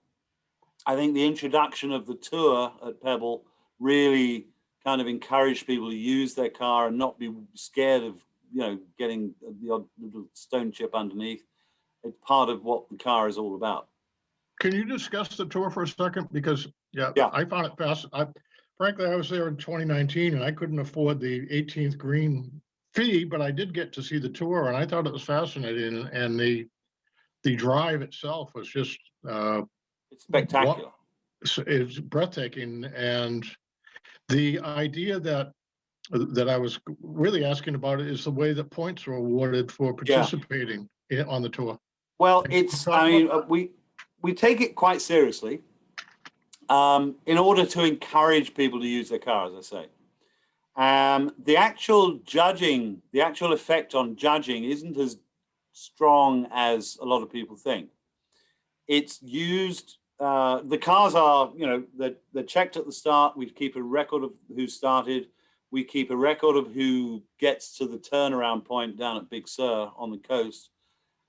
I think the introduction of the tour at Pebble really kind of encouraged people to use their car and not be scared of, getting the odd little stone chip underneath. It's part of what the car is all about. Can you discuss the tour for a second? Because yeah. I found it fast. Frankly, I was there in 2019 and I couldn't afford the 18th green fee, but I did get to see the tour and I thought it was fascinating. And the drive itself was just it's spectacular. It's breathtaking. And the idea that I was really asking about it is the way that points are awarded for participating on the tour. Well, we take it quite seriously in order to encourage people to use their car, as I say. The actual judging, the actual effect on judging isn't as strong as a lot of people think. It's used, the cars are, they're checked at the start. We keep a record of who started. We keep a record of who gets to the turnaround point down at Big Sur on the coast.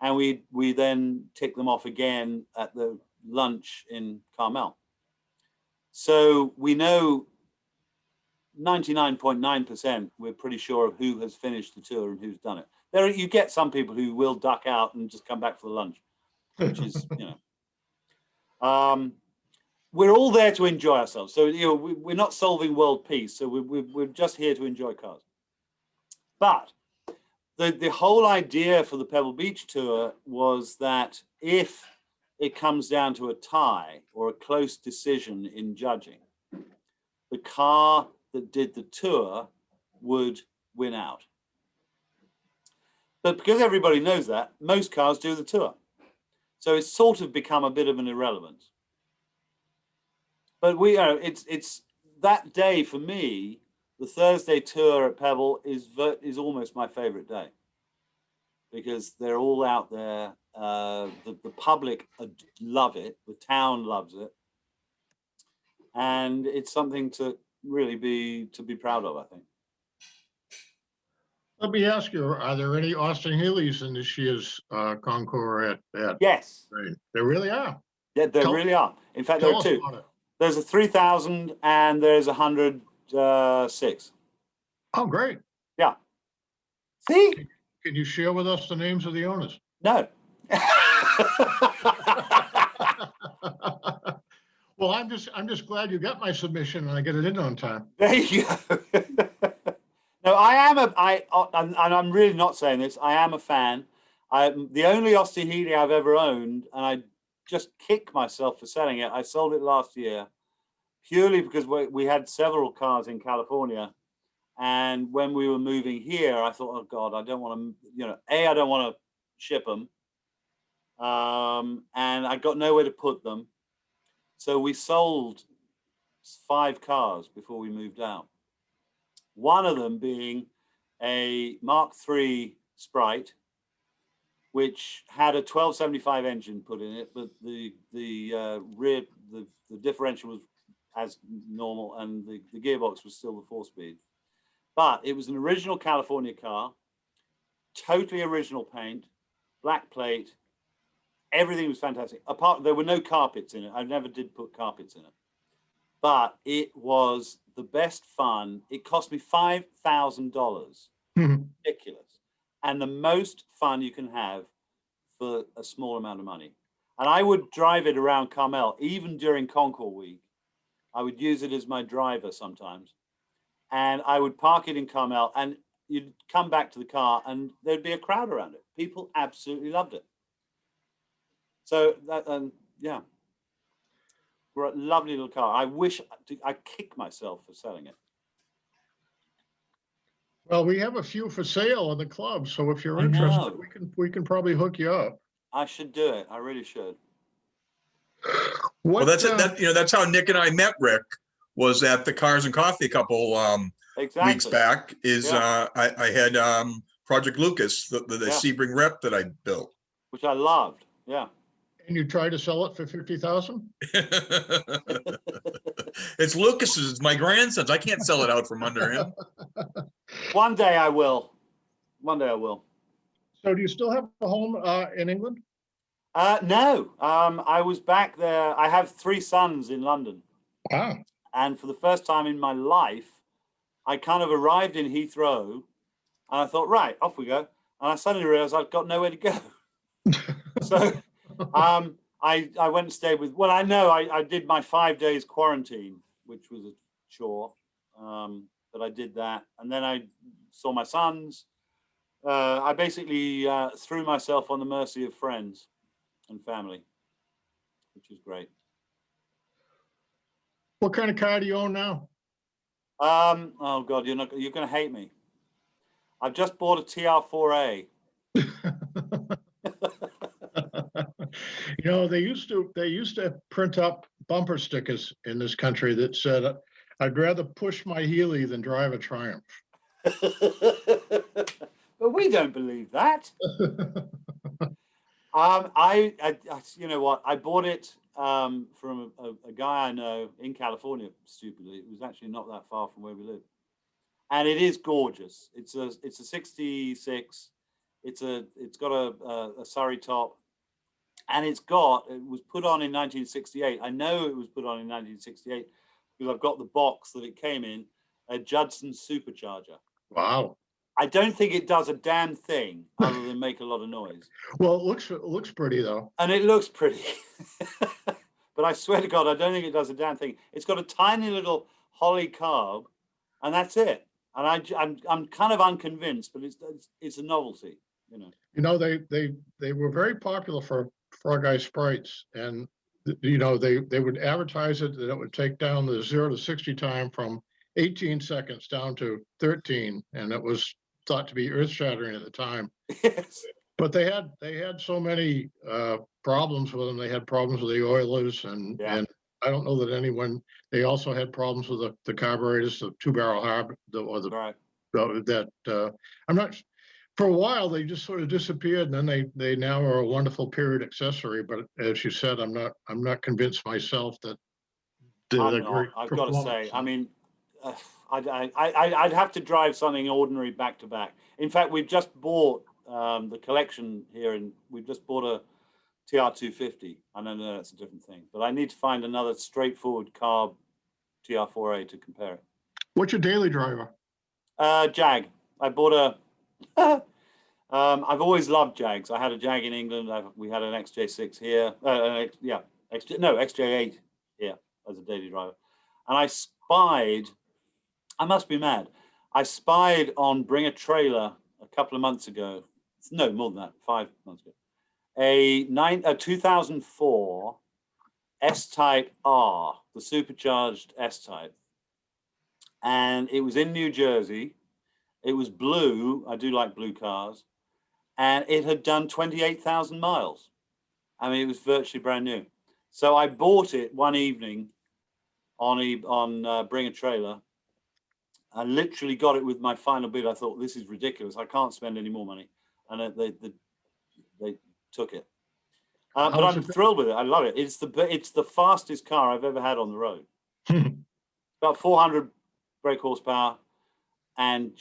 And we then tick them off again at the lunch in Carmel. So we know 99.9%, we're pretty sure of who has finished the tour and who's done it. You get some people who will duck out and just come back for the lunch, which is, we're all there to enjoy ourselves. So, we're not solving world peace. So we're just here to enjoy cars. But the whole idea for the Pebble Beach tour was that if it comes down to a tie or a close decision in judging, the car that did the tour would win out. But because everybody knows that, most cars do the tour. So it's sort of become a bit of an irrelevance. But it's that day for me, the Thursday tour at Pebble is almost my favorite day because they're all out there. The public love it. The town loves it. And it's something to really be proud of, I think. Let me ask you, are there any Austin-Healeys in this year's Concours at Yes. Right. There really are. Yeah, there really are. In fact, there are two. There's a 3,000 and there's 106. Oh, great. Yeah. See? Can you share with us the names of the owners? No. Well, I'm just glad you got my submission and I get it in on time. There you go. No, and I'm really not saying this. I am a fan. I'm the only Austin-Healey I've ever owned, and I just kick myself for selling it. I sold it last year purely because we had several cars in California, and when we were moving here, I thought, oh God, I don't want to, I don't want to ship them, and I got nowhere to put them, so we sold 5 cars before we moved out. One of them being a Mark III Sprite, which had a 1275 engine put in it, but the differential was as normal, and the gearbox was still the 4-speed. But it was an original California car, totally original paint, black plate, everything was fantastic. There were no carpets in it. I never did put carpets in it. But it was the best fun. It cost me $5,000. Ridiculous. and the most fun you can have for a small amount of money. And I would drive it around Carmel, even during Concours week. I would use it as my driver sometimes. And I would park it in Carmel, and you'd come back to the car and there'd be a crowd around it. People absolutely loved it. So that, yeah, lovely little car. I wish I kick myself for selling it. Well, we have a few for sale in the club, so if you're I interested, know. we can probably hook you up. I should do it. I really should. Well, that's it. That's how Nick and I met, Rick, was at the Cars and Coffee a couple Exactly. weeks back. I had Project Lucas, the Sebring rep that I built. Which I loved. Yeah. And you try to sell it for 50,000? It's Lucas's, it's my grandson's. I can't sell it out from under him. One day I will. One day I will. So do you still have a home in England? No, I was back there. I have 3 sons in London. Wow. And for the first time in my life, I kind of arrived in Heathrow and I thought, right, off we go. And I suddenly realized I've got nowhere to go. So I went and stayed with, well, I did my 5 days quarantine, which was a chore, but I did that. And then I saw my sons. I basically threw myself on the mercy of friends and family, which is great. What kind of car do you own now? Oh God, you're going to hate me. I've just bought a TR4A. You know, they used to print up bumper stickers in this country that said, "I'd rather push my Healey than drive a Triumph." But we don't believe that. You know what? I bought it from a guy I know in California. Stupidly, it was actually not that far from where we live, and it is gorgeous. It's a '66. It's got a Surrey top, and it was put on in 1968. I know it was put on in 1968 because I've got the box that it came in, a Judson supercharger. Wow. I don't think it does a damn thing other than make a lot of noise. Well, it looks pretty though. And it looks pretty. But I swear to God, I don't think it does a damn thing. It's got a tiny little Holly carb, and that's it. And I'm kind of unconvinced, but it's a novelty, you know. You know, they were very popular for Frog Eye Sprites, and you know they would advertise it that it would take down the 0 to 60 time from 18 seconds down to 13, and it was thought to be earth-shattering at the time. Yes. But they had so many problems with them. They had problems with the oilers, and I don't know that anyone. They also had problems with the carburetors, the 2-barrel harbor, Right. I'm not. For a while, they just sort of disappeared, and then they now are a wonderful period accessory. But as you said, I'm not convinced myself that they're great. I've got to say, I mean, I'd have to drive something ordinary back to back. In fact, we've just bought the collection here, and we've just bought a TR250. I know that's a different thing, but I need to find another straightforward carb TR4A to compare it. What's your daily driver? Jag. I bought a. I've always loved Jags. I had a Jag in England. We had an XJ6 here. XJ8 here as a daily driver, and I spied. I must be mad. I spied on Bring a Trailer a couple of months ago. No, more than that, 5 months ago. A 2004 S-Type R, the supercharged S-Type. And it was in New Jersey. It was blue. I do like blue cars. And it had done 28,000 miles. I mean, it was virtually brand new. So I bought it one evening on Bring a Trailer. I literally got it with my final bid. I thought, this is ridiculous. I can't spend any more money. And they took it. But I'm thrilled with it. I love it. It's the fastest car I've ever had on the road. About 400 brake horsepower, and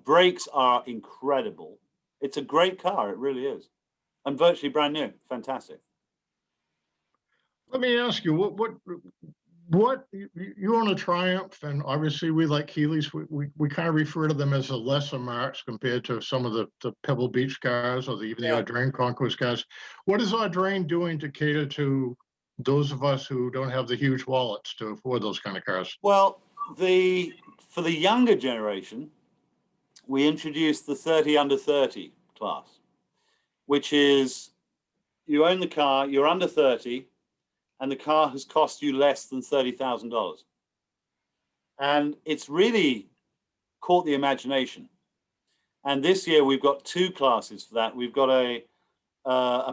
brakes are incredible. It's a great car. It really is. And virtually brand new. Fantastic. Let me ask you, What you own a Triumph, and obviously we like Healey's. We kind of refer to them as the lesser marks compared to some of the Pebble Beach cars or even the Audrain Concours cars. What is Audrain doing to cater to those of us who don't have the huge wallets to afford those kind of cars? Well, for the younger generation, we introduced the 30 under 30 class, which is you own the car, you're under 30, and the car has cost you less than $30,000. And it's really caught the imagination. And this year we've got two classes for that. We've got a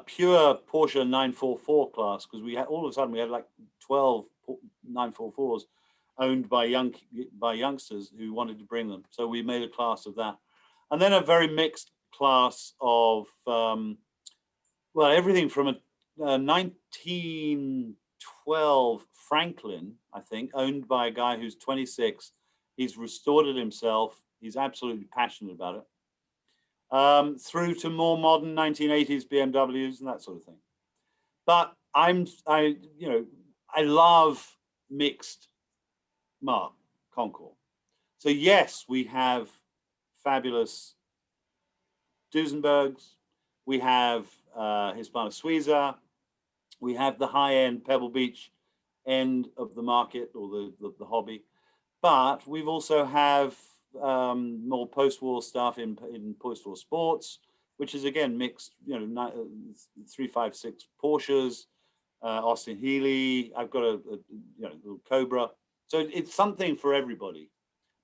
pure Porsche 944 class, because we had all of a sudden we had like 12 944s owned by youngsters who wanted to bring them. So we made a class of that. And then a very mixed class of well, everything from a 1912 Franklin, I think, owned by a guy who's 26. He's restored it himself. He's absolutely passionate about it. Through to more modern 1980s BMWs and that sort of thing. But I love mixed mark Concours. So yes, we have fabulous Duesenbergs. We have Hispano Suiza. We have the high-end Pebble Beach end of the market, or the hobby. But we've also have more post-war stuff in post-war sports, which is again mixed. 356 Porsches, Austin-Healey. I've got a little Cobra. So it's something for everybody.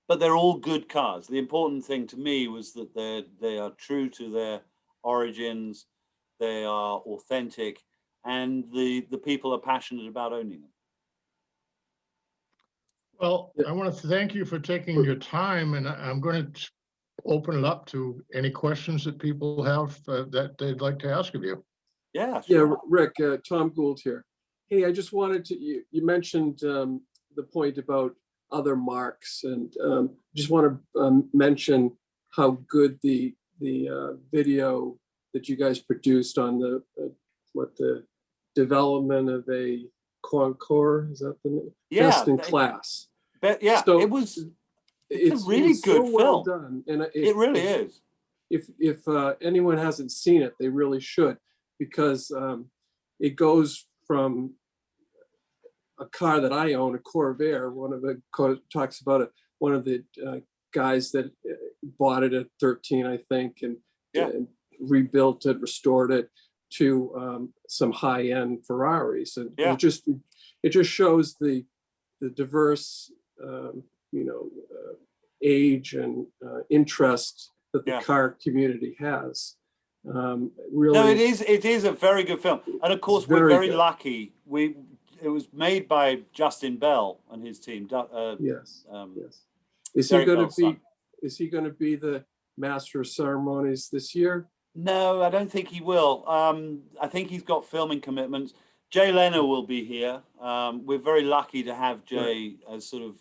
But they're all good cars. The important thing to me was that they are true to their origins. They are authentic, and the people are passionate about owning them. Well, I want to thank you for taking your time, and I'm going to open it up to any questions that people have that they'd like to ask of you. Yeah, sure. Yeah, Rick, Tom Gould here. Hey, I just wanted to, you mentioned the point about other marks, and just want to mention how good the video that you guys produced on the development of a Concours, is that the name? Yeah, Best in class. But yeah, So it's a really good so well film. done, and It really is. If anyone hasn't seen it, they really should, because it goes from a car that I own, a Corvair. One of the talks about it. One of the guys that bought it at 13, I think, and rebuilt it, restored it, to some high-end Ferraris, and it just shows the diverse age and interest that the car community has. Really, no, it is a very good film, and of course we're very lucky. It was made by Justin Bell and his team. Yes. Is he going to be the master of ceremonies this year? No, I don't think he will. I think he's got filming commitments. Jay Leno will be here. We're very lucky to have Jay as sort of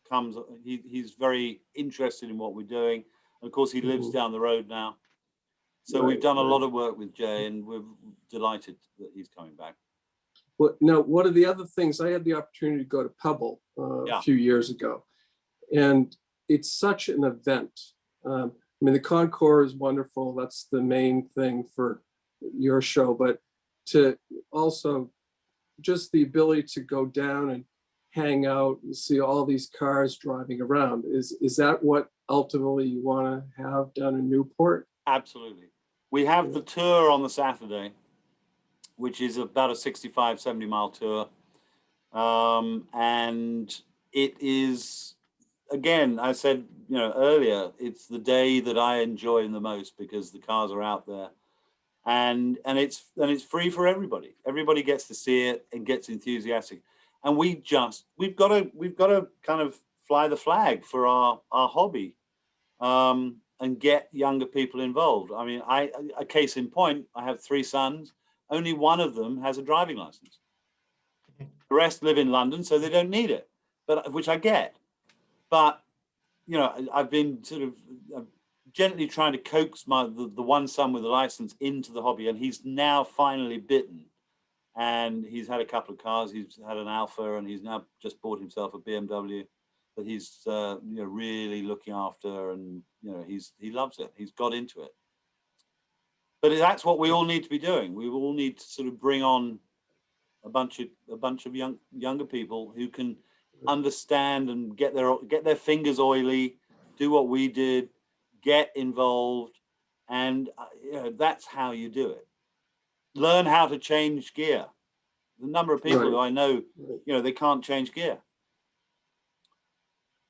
comes. He's very interested in what we're doing. And of course, he lives down the road now. So we've done a lot of work with Jay, and we're delighted that he's coming back. Well, now, one of the other things, I had the opportunity to go to Pebble a few years ago, and it's such an event. I mean, the Concours is wonderful. That's the main thing for your show, but to also just the ability to go down and hang out and see all these cars driving around. Is that what ultimately you want to have down in Newport? Absolutely. We have the tour on the Saturday, which is about a 65, 70 mile tour. And it is, again, I said, earlier, it's the day that I enjoy the most because the cars are out there, and it's free for everybody. Everybody gets to see it and gets enthusiastic. And we've got to kind of fly the flag for our hobby, and get younger people involved. I mean, a case in point, I have 3 sons. Only one of them has a driving license. The rest live in London, so they don't need it, which I get. But I've been sort of gently trying to coax the one son with a license into the hobby, and he's now finally bitten. and he's had a couple of cars. He's had an Alpha, and he's now just bought himself a BMW that he's really looking after, and he loves it. He's got into it. But that's what we all need to be doing. We all need to sort of bring on a bunch of younger people who can understand and get their fingers oily, do what we did, get involved, and that's how you do it. Learn how to change gear. The number of people who I know, they can't change gear.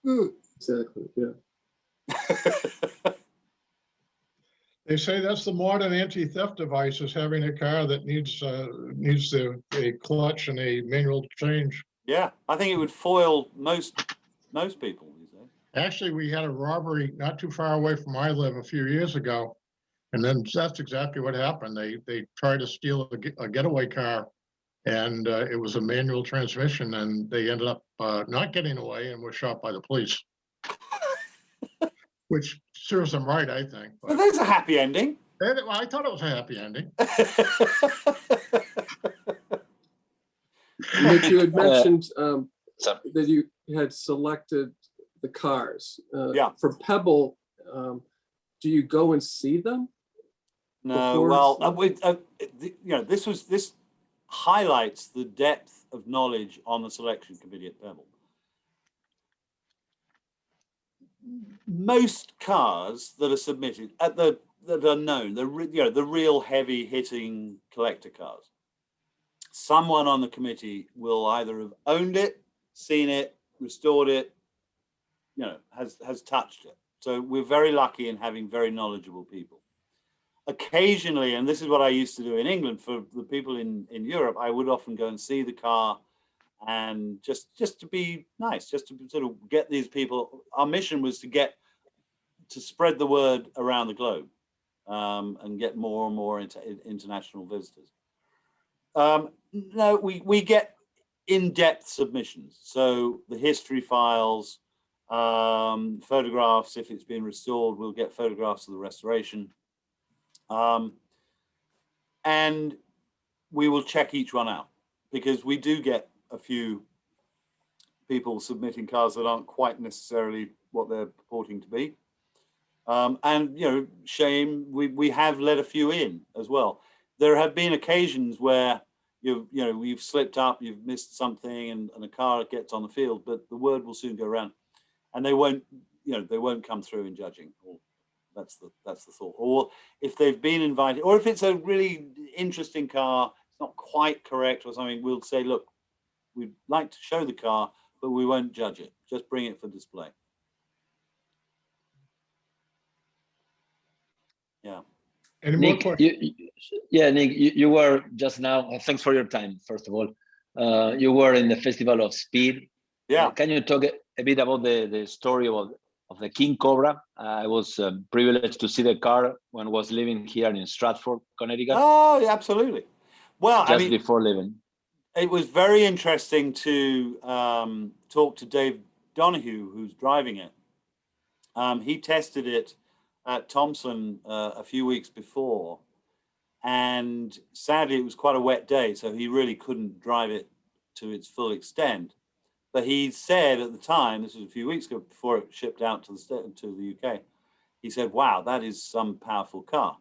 Exactly. Yeah. They say that's the modern anti-theft device, is having a car that needs a clutch and a manual change. Yeah, I think it would foil most people these days. Actually, we had a robbery not too far away from where I live a few years ago, and then that's exactly what happened. They tried to steal a getaway car, and it was a manual transmission, and they ended up not getting away and were shot by the police, which serves them right, I think. But there's a happy ending. Well, I thought it was a happy ending. But you had mentioned that you had selected the cars. For Pebble, do you go and see them? No, well, this highlights the depth of knowledge on the selection committee at Pebble. Most cars that are submitted that are known, the real heavy hitting collector cars, someone on the committee will either have owned it, seen it, restored it, has touched it. So we're very lucky in having very knowledgeable people. Occasionally, and this is what I used to do in England for the people in Europe, I would often go and see the car, and just to be nice, just to sort of get these people. Our mission was to spread the word around the globe, and get more and more international visitors. No, we get in-depth submissions. So the history files, photographs. If it's been restored, we'll get photographs of the restoration. And we will check each one out, because we do get a few people submitting cars that aren't quite necessarily what they're purporting to be. And shame, we have let a few in as well. There have been occasions where you've slipped up, you've missed something, and a car gets on the field, but the word will soon go around, and they won't come through in judging. That's the thought. Or if they've been invited, or if it's a really interesting car, it's not quite correct or something, we'll say, look, we'd like to show the car, but we won't judge it. Just bring it for display. Yeah. Any more Nick, questions? Nick, you were just now, thanks for your time, first of all. You were in the Festival of Speed. Yeah. Can you talk a bit about the story of the King Cobra? I was privileged to see the car when I was living here in Stratford, Connecticut. Oh, yeah, absolutely. Well, just before leaving. It was very interesting to talk to Dave Donahue, who's driving it. He tested it at Thompson a few weeks before, and sadly it was quite a wet day, so he really couldn't drive it to its full extent. But he said at the time, this was a few weeks ago before it shipped out to the UK, he said, wow, that is some powerful car.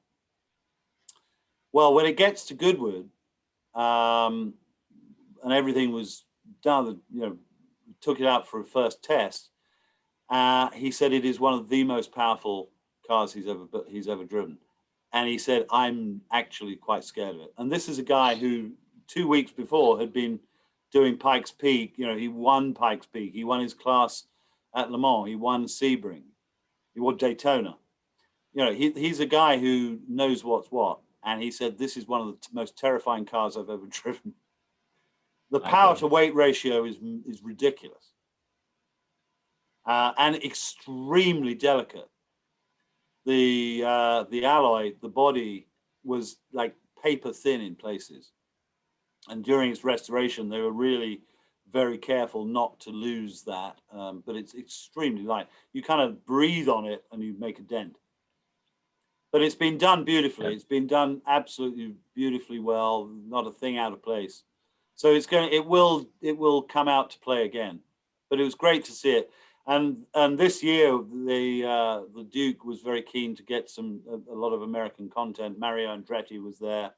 Well, when it gets to Goodwood, and everything was done, took it out for a first test, he said it is one of the most powerful cars he's ever driven. And he said, I'm actually quite scared of it. And this is a guy who 2 weeks before had been doing Pikes Peak. He won Pikes Peak. He won his class at Le Mans. He won Sebring. He won Daytona. He's a guy who knows what's what. And he said, this is one of the most terrifying cars I've ever driven. The power to weight ratio is ridiculous. And extremely delicate. The alloy, the body was like paper thin in places. And during its restoration, they were really very careful not to lose that. But it's extremely light. You kind of breathe on it and you make a dent. but it's been done beautifully. It's been done absolutely beautifully well. Not a thing out of place. So it will come out to play again. But it was great to see it. And this year the Duke was very keen to get a lot of American content. Mario Andretti was there,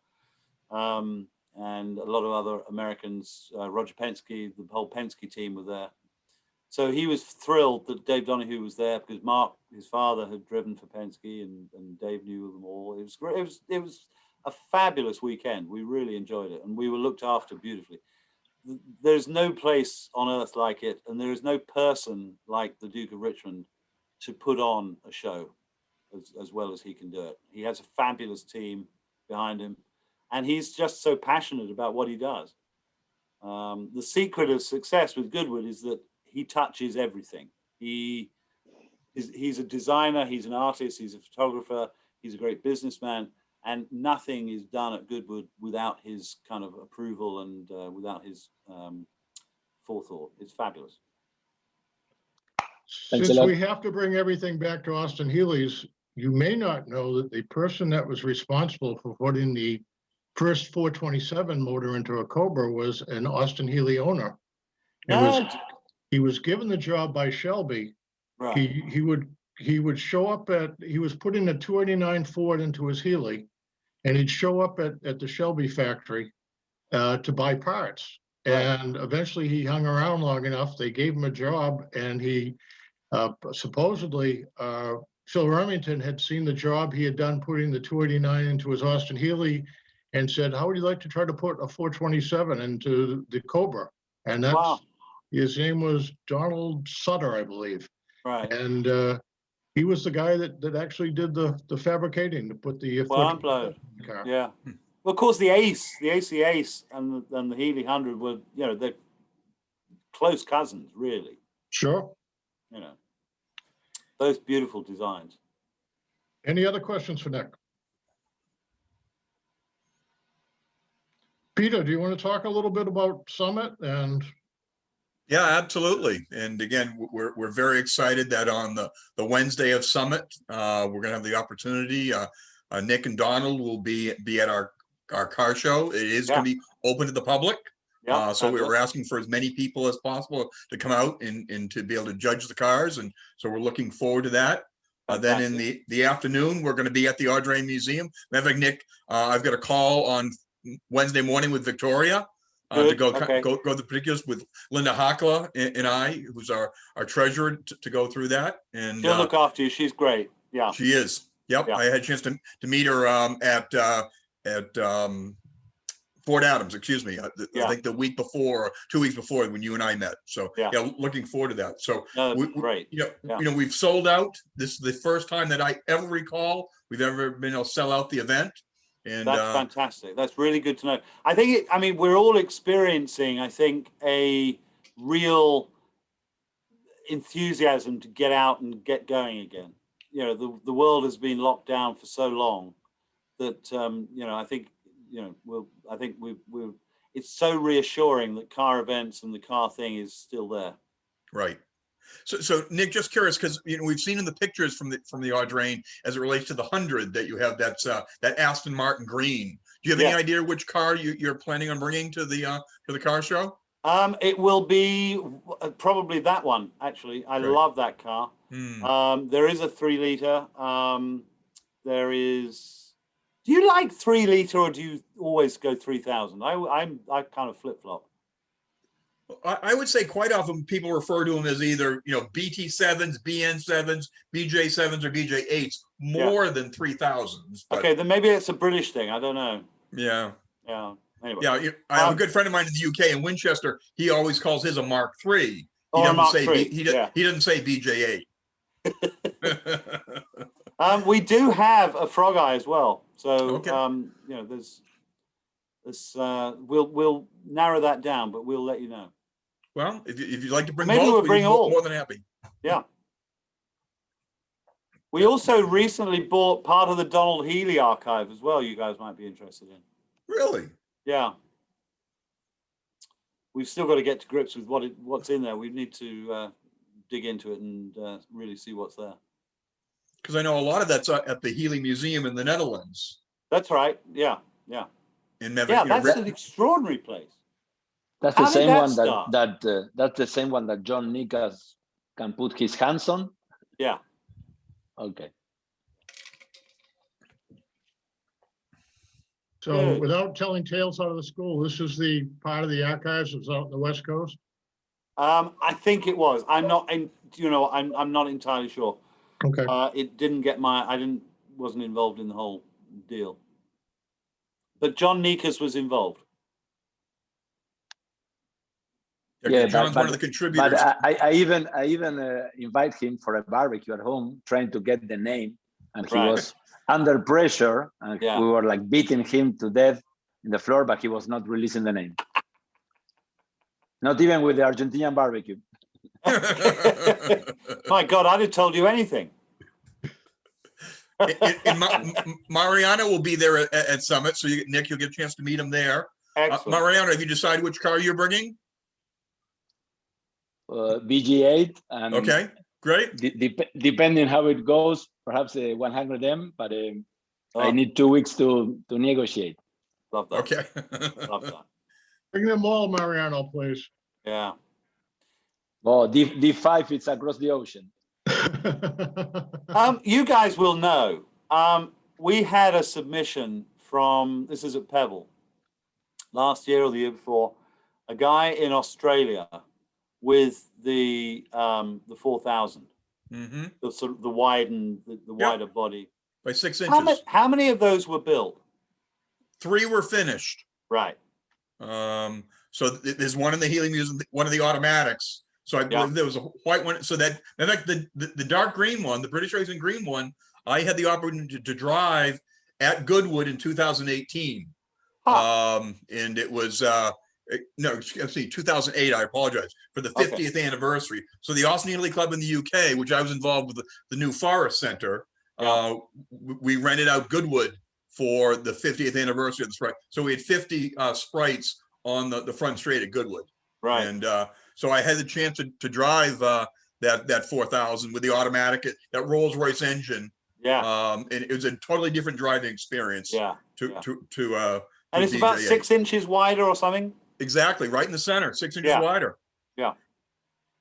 and a lot of other Americans. Roger Penske, the whole Penske team were there. So he was thrilled that Dave Donahue was there because Mark, his father, had driven for Penske, and Dave knew them all. It was great. It was a fabulous weekend. We really enjoyed it, and we were looked after beautifully. There's no place on earth like it, and there is no person like the Duke of Richmond to put on a show as well as he can do it. He has a fabulous team behind him, and he's just so passionate about what he does. The secret of success with Goodwood is that he touches everything. He's a designer, he's an artist, he's a photographer, he's a great businessman, and nothing is done at Goodwood without his kind of approval and without his forethought. It's fabulous. Thanks a Since lot. we have to bring everything back to Austin-Healey's, you may not know that the person that was responsible for putting the first 427 motor into a Cobra was an Austin-Healey owner. He was given the job by Shelby. Right. He would show up he was putting a 289 Ford into his Healey, and he'd show up at the Shelby factory to buy parts. Right. And eventually he hung around long enough. They gave him a job, and he supposedly Phil Remington had seen the job he had done putting the 289 into his Austin-Healey and said, how would you like to try to put a 427 into the Cobra? And that's, Wow. his name was Donald Sutter, I believe. Right. And he was the guy that actually did the fabricating to put the Well, I'm blown. car. Yeah. Well, of course, the AC Ace and the Healey 100 were, they're close cousins, really. Sure. Both beautiful designs. Any other questions for Nick? Peter, do you want to talk a little bit about Summit? And Yeah, absolutely. And again, we're very excited that on the Wednesday of Summit, we're gonna have the opportunity. Nick and Donald will be at our car show. It is gonna be open to the public. Yeah. So we were asking for as many people as possible to come out and to be able to judge the cars. And so we're looking forward to that. Then in the afternoon, we're going to be at the Audrain Museum. Matter of fact, Nick, I've got a call on Wednesday morning with Victoria to go the particulars with Linda Hakla and I, who's our treasurer, to go through that. And she'll look after you. She's great. Yeah. She is. Yep. Yeah. I had a chance to meet her at Fort Adams, excuse me. I think the week before, 2 weeks before, when you and I met. So yeah, looking forward to that. So great. We've sold out. This is the first time that I ever recall we've ever been able to sell out the event. And that's fantastic. That's really good to know. I think we're all experiencing, I think, a real enthusiasm to get out and get going again. The world has been locked down for so long that I think it's so reassuring that car events and the car thing is still there. Right. So Nick, just curious, because we've seen in the pictures from the Audrain as it relates to the 100 that you have that Aston Martin green. Do you have any idea which car you're planning on bringing to the car show? It will be probably that one. Actually, I love that car. There is a 3-liter. There is. Do you like 3-liter or do you always go 3000? I kind of flip flop. I would say quite often people refer to them as either BT7s, BN7s, BJ7s, or BJ8s more than 3000s. Okay, then maybe it's a British thing. I don't know. Yeah. Yeah. Anyway. Yeah, I have a good friend of mine in the UK in Winchester. He always calls his a Mark III. He doesn't say BJ8. We do have a Frog Eye as well. So we'll narrow that down, but we'll let you know. Well, if you'd like to bring maybe both, we'll bring all. More than happy. Yeah. We also recently bought part of the Donald Healey archive as well. You guys might be interested in. Really? Yeah. We've still got to get to grips with what's in there. We need to dig into it and really see what's there. Because I know a lot of that's at the Healey Museum in the Netherlands. That's right. Yeah, yeah, In Mevig, yeah. you know, That's an extraordinary place. That's How the did same that one start? that's the same one that John Nikas can put his hands on. Yeah. Okay. So Good. without telling tales out of the school, this is the part of the archives that's out on the West Coast? I think it was. I'm not, I'm not entirely sure. Okay. It didn't get wasn't involved in the whole deal. But John Nikas was involved. Yeah, John's one of the contributors. But I even invite him for a barbecue at home, trying to get the name, and he Right. was under pressure, and Yeah. we were like beating him to death in the floor, but he was not releasing the name. Not even with the Argentinian barbecue. My God, I'd have told you anything. Mariano will be there at Summit, so Nick, you'll get a chance to meet him there. Excellent. Mariano, have you decided which car you're bringing? BG8, and Okay, great. depending how it goes, perhaps a 100M, but I Oh, need 2 weeks to negotiate. love that. Okay. Love that. Bring them all, Mariano, please. Yeah. Oh, D5, it's across the ocean. You guys will know. We had a submission from, this is at Pebble, last year or the year before, a guy in Australia with the 4000, Mm-hmm. the sort of the widened, the wider body. By 6 inches. How many of those were built? 3 were finished. Right. So there's one in the Healey Museum, one of the automatics. So I believe there was a white one. So that, in fact, the dark green one, the British Racing green one, I had the opportunity to drive at Goodwood in 2018. And it was, no, excuse me, 2008, I apologize, for the 50th anniversary. So the Austin-Healey Club in the UK, which I was involved with the New Forest Center, we rented out Goodwood for the 50th anniversary of the Sprite. So we had 50 sprites on the front straight at Goodwood. Right. And so I had the chance to drive that 4000 with the automatic, that Rolls-Royce engine. Yeah. And it was a totally different driving experience. Yeah. And it's about 6 inches wider or something. Exactly, right in the center, 6 inches wider. Yeah.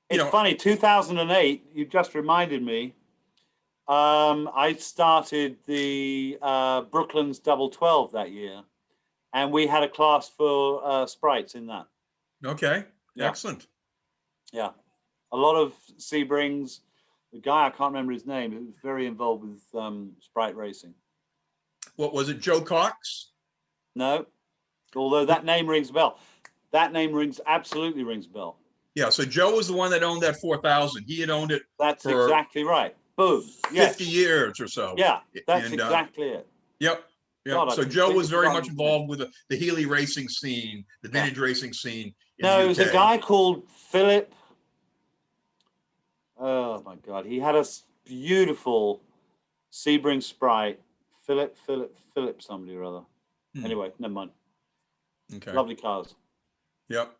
It's funny, 2008, you just reminded me, I started the Brooklands Double 12 that year, and we had a class for sprites in that. Okay, excellent. Yeah, a lot of Sebrings. The guy, I can't remember his name, who was very involved with sprite racing. What was it, Joe Cox? No, although that name rings a bell. That name absolutely rings a bell. Yeah, so Joe was the one that owned that 4000. He had owned it. That's exactly right. Boom. 50 years or so. Yeah, that's exactly it. Yep. God, so Joe was very much involved with the Healey racing scene, the vintage racing scene. No, it was a guy called Philip. Oh my God, he had a beautiful Sebring sprite. Philip, somebody or other. Anyway, never mind. Okay. Lovely cars. Yep.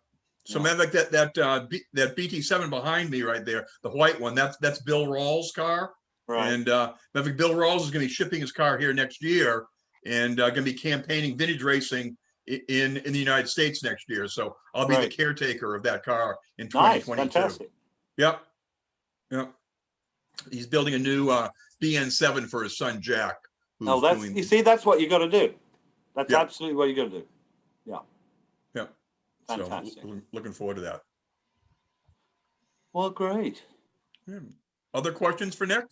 So man, like that BT7 behind me right there, the white one, that's Bill Rawls' car. Right. And Bill Rawls is going to be shipping his car here next year, and going to be campaigning vintage racing in the United States next year. So I'll be the caretaker of that car in 2022. Nice, fantastic. Yep. He's building a new BN7 for his son Jack. Oh, you see, that's what you got to do. That's absolutely what you got to do. Yeah. Yeah. Fantastic. So looking forward to that. Well, great. Other questions for Nick?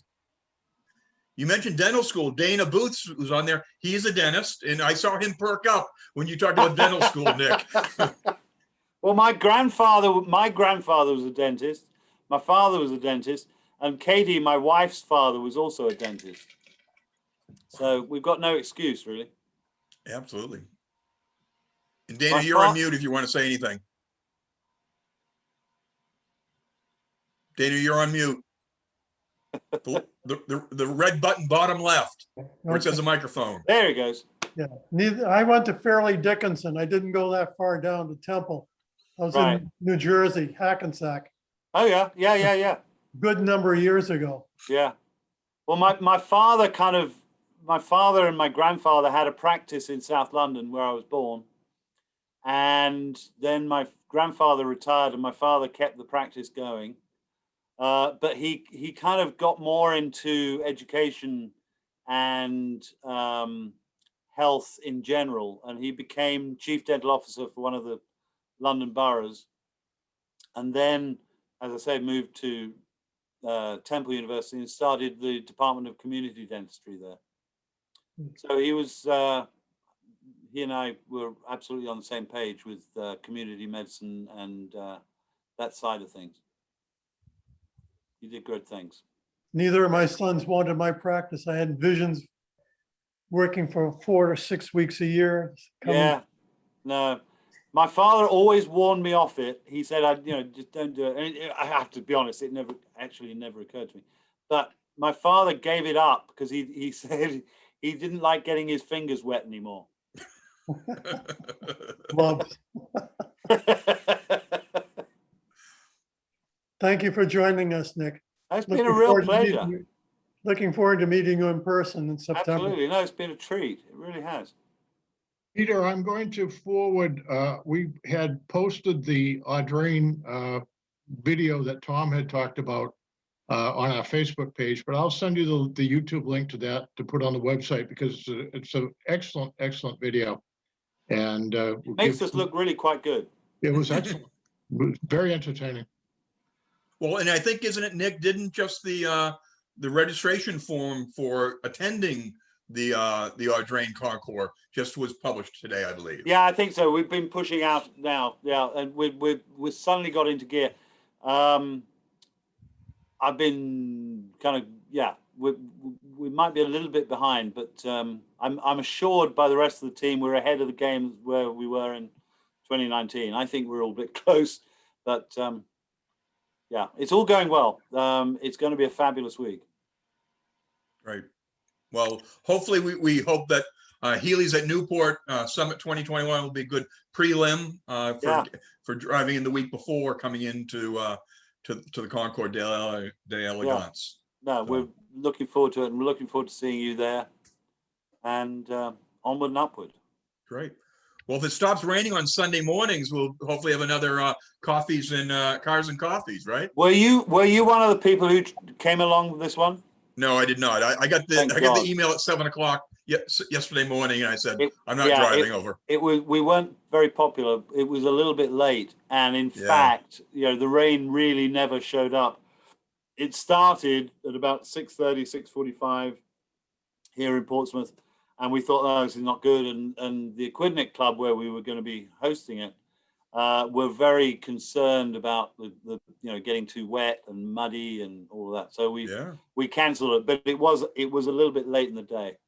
You mentioned dental school. Dana Booths was on there. He's a dentist, and I saw him perk up when you talked about dental school, Nick. Well, my grandfather was a dentist. My father was a dentist, and Katie, my wife's father, was also a dentist. So we've got no excuse, really. Absolutely. And Dana, you're on mute if you want to say anything. Dana, you're on mute. The red button bottom left, where it says a microphone. There he goes. Yeah, I went to Fairleigh Dickinson. I didn't go that far down to Temple. I was in New Jersey, Hackensack. Oh yeah. Good number of years ago. Yeah. Well, my father and my grandfather had a practice in South London where I was born. And then my grandfather retired and my father kept the practice going. But he kind of got more into education and health in general. And he became chief dental officer for one of the London boroughs. And then, as I say, moved to Temple University and started the Department of Community Dentistry there. So he and I were absolutely on the same page with community medicine and that side of things. He did good things. Neither of my sons wanted my practice. I had visions working for 4 to 6 weeks a year. Yeah, no. My father always warned me off it. He said, just don't do it. And I have to be honest, it never occurred to me. But my father gave it up because he said he didn't like getting his fingers wet anymore. Love. Thank you for joining us, Nick. It's been a real pleasure. Looking forward to meeting you in person in September. Absolutely. No, it's been a treat. It really has. Peter, I'm going to forward, we had posted the Audrain video that Tom had talked about on our Facebook page, but I'll send you the YouTube link to that to put on the website because it's an excellent, excellent video. And it makes us look really quite good. It was excellent. It was very entertaining. Well, and I think, isn't it, Nick, didn't just the registration form for attending the Audrain Concours just was published today, I believe. Yeah, I think so. We've been pushing out now. Yeah, and we've suddenly got into gear. I've been kind of, yeah, we might be a little bit behind, but I'm assured by the rest of the team we're ahead of the game where we were in 2019. I think we're all a bit close, but yeah, it's all going well. It's going to be a fabulous week. Right. Well, hopefully we hope that Healey's at Newport Summit 2021 will be a good prelim for driving in the week before coming into to the Concours d'Elegance. Yeah. No, we're looking forward to it, and we're looking forward to seeing you there. And onward and upward. Great. Well, if it stops raining on Sunday mornings, we'll hopefully have another coffees and cars and coffees, right? Were you one of the people who came along with this one? No, I did not. I got the email at 7 o'clock yesterday morning, and I said I'm not driving over. We weren't very popular. It was a little bit late, and in fact, the rain really never showed up. It started at about 6:30, 6:45 here in Portsmouth, and we thought, oh, this is not good. And the Equidnet Club, where we were going to be hosting it, were very concerned about the getting too wet and muddy and all of that. So we cancelled it, but it was a little bit late in the day.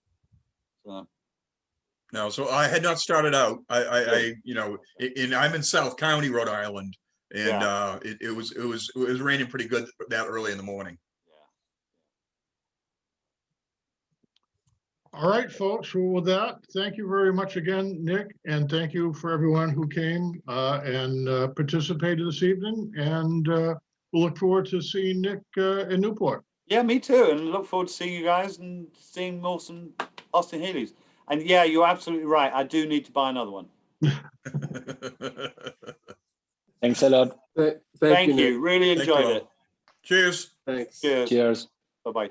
So. No, so I had not started out. I'm in South County, Rhode Island, and it was raining pretty good that early in the morning. All right, folks. Well, with that, thank you very much again, Nick, and thank you for everyone who came and participated this evening. And we'll look forward to seeing Nick in Newport. Yeah, me too. And look forward to seeing you guys and seeing more some Austin-Healeys. And yeah, you're absolutely right. I do need to buy another one. Thanks a lot. Thank you. Really enjoyed it. Cheers. Thanks. Cheers. Cheers. Bye-bye.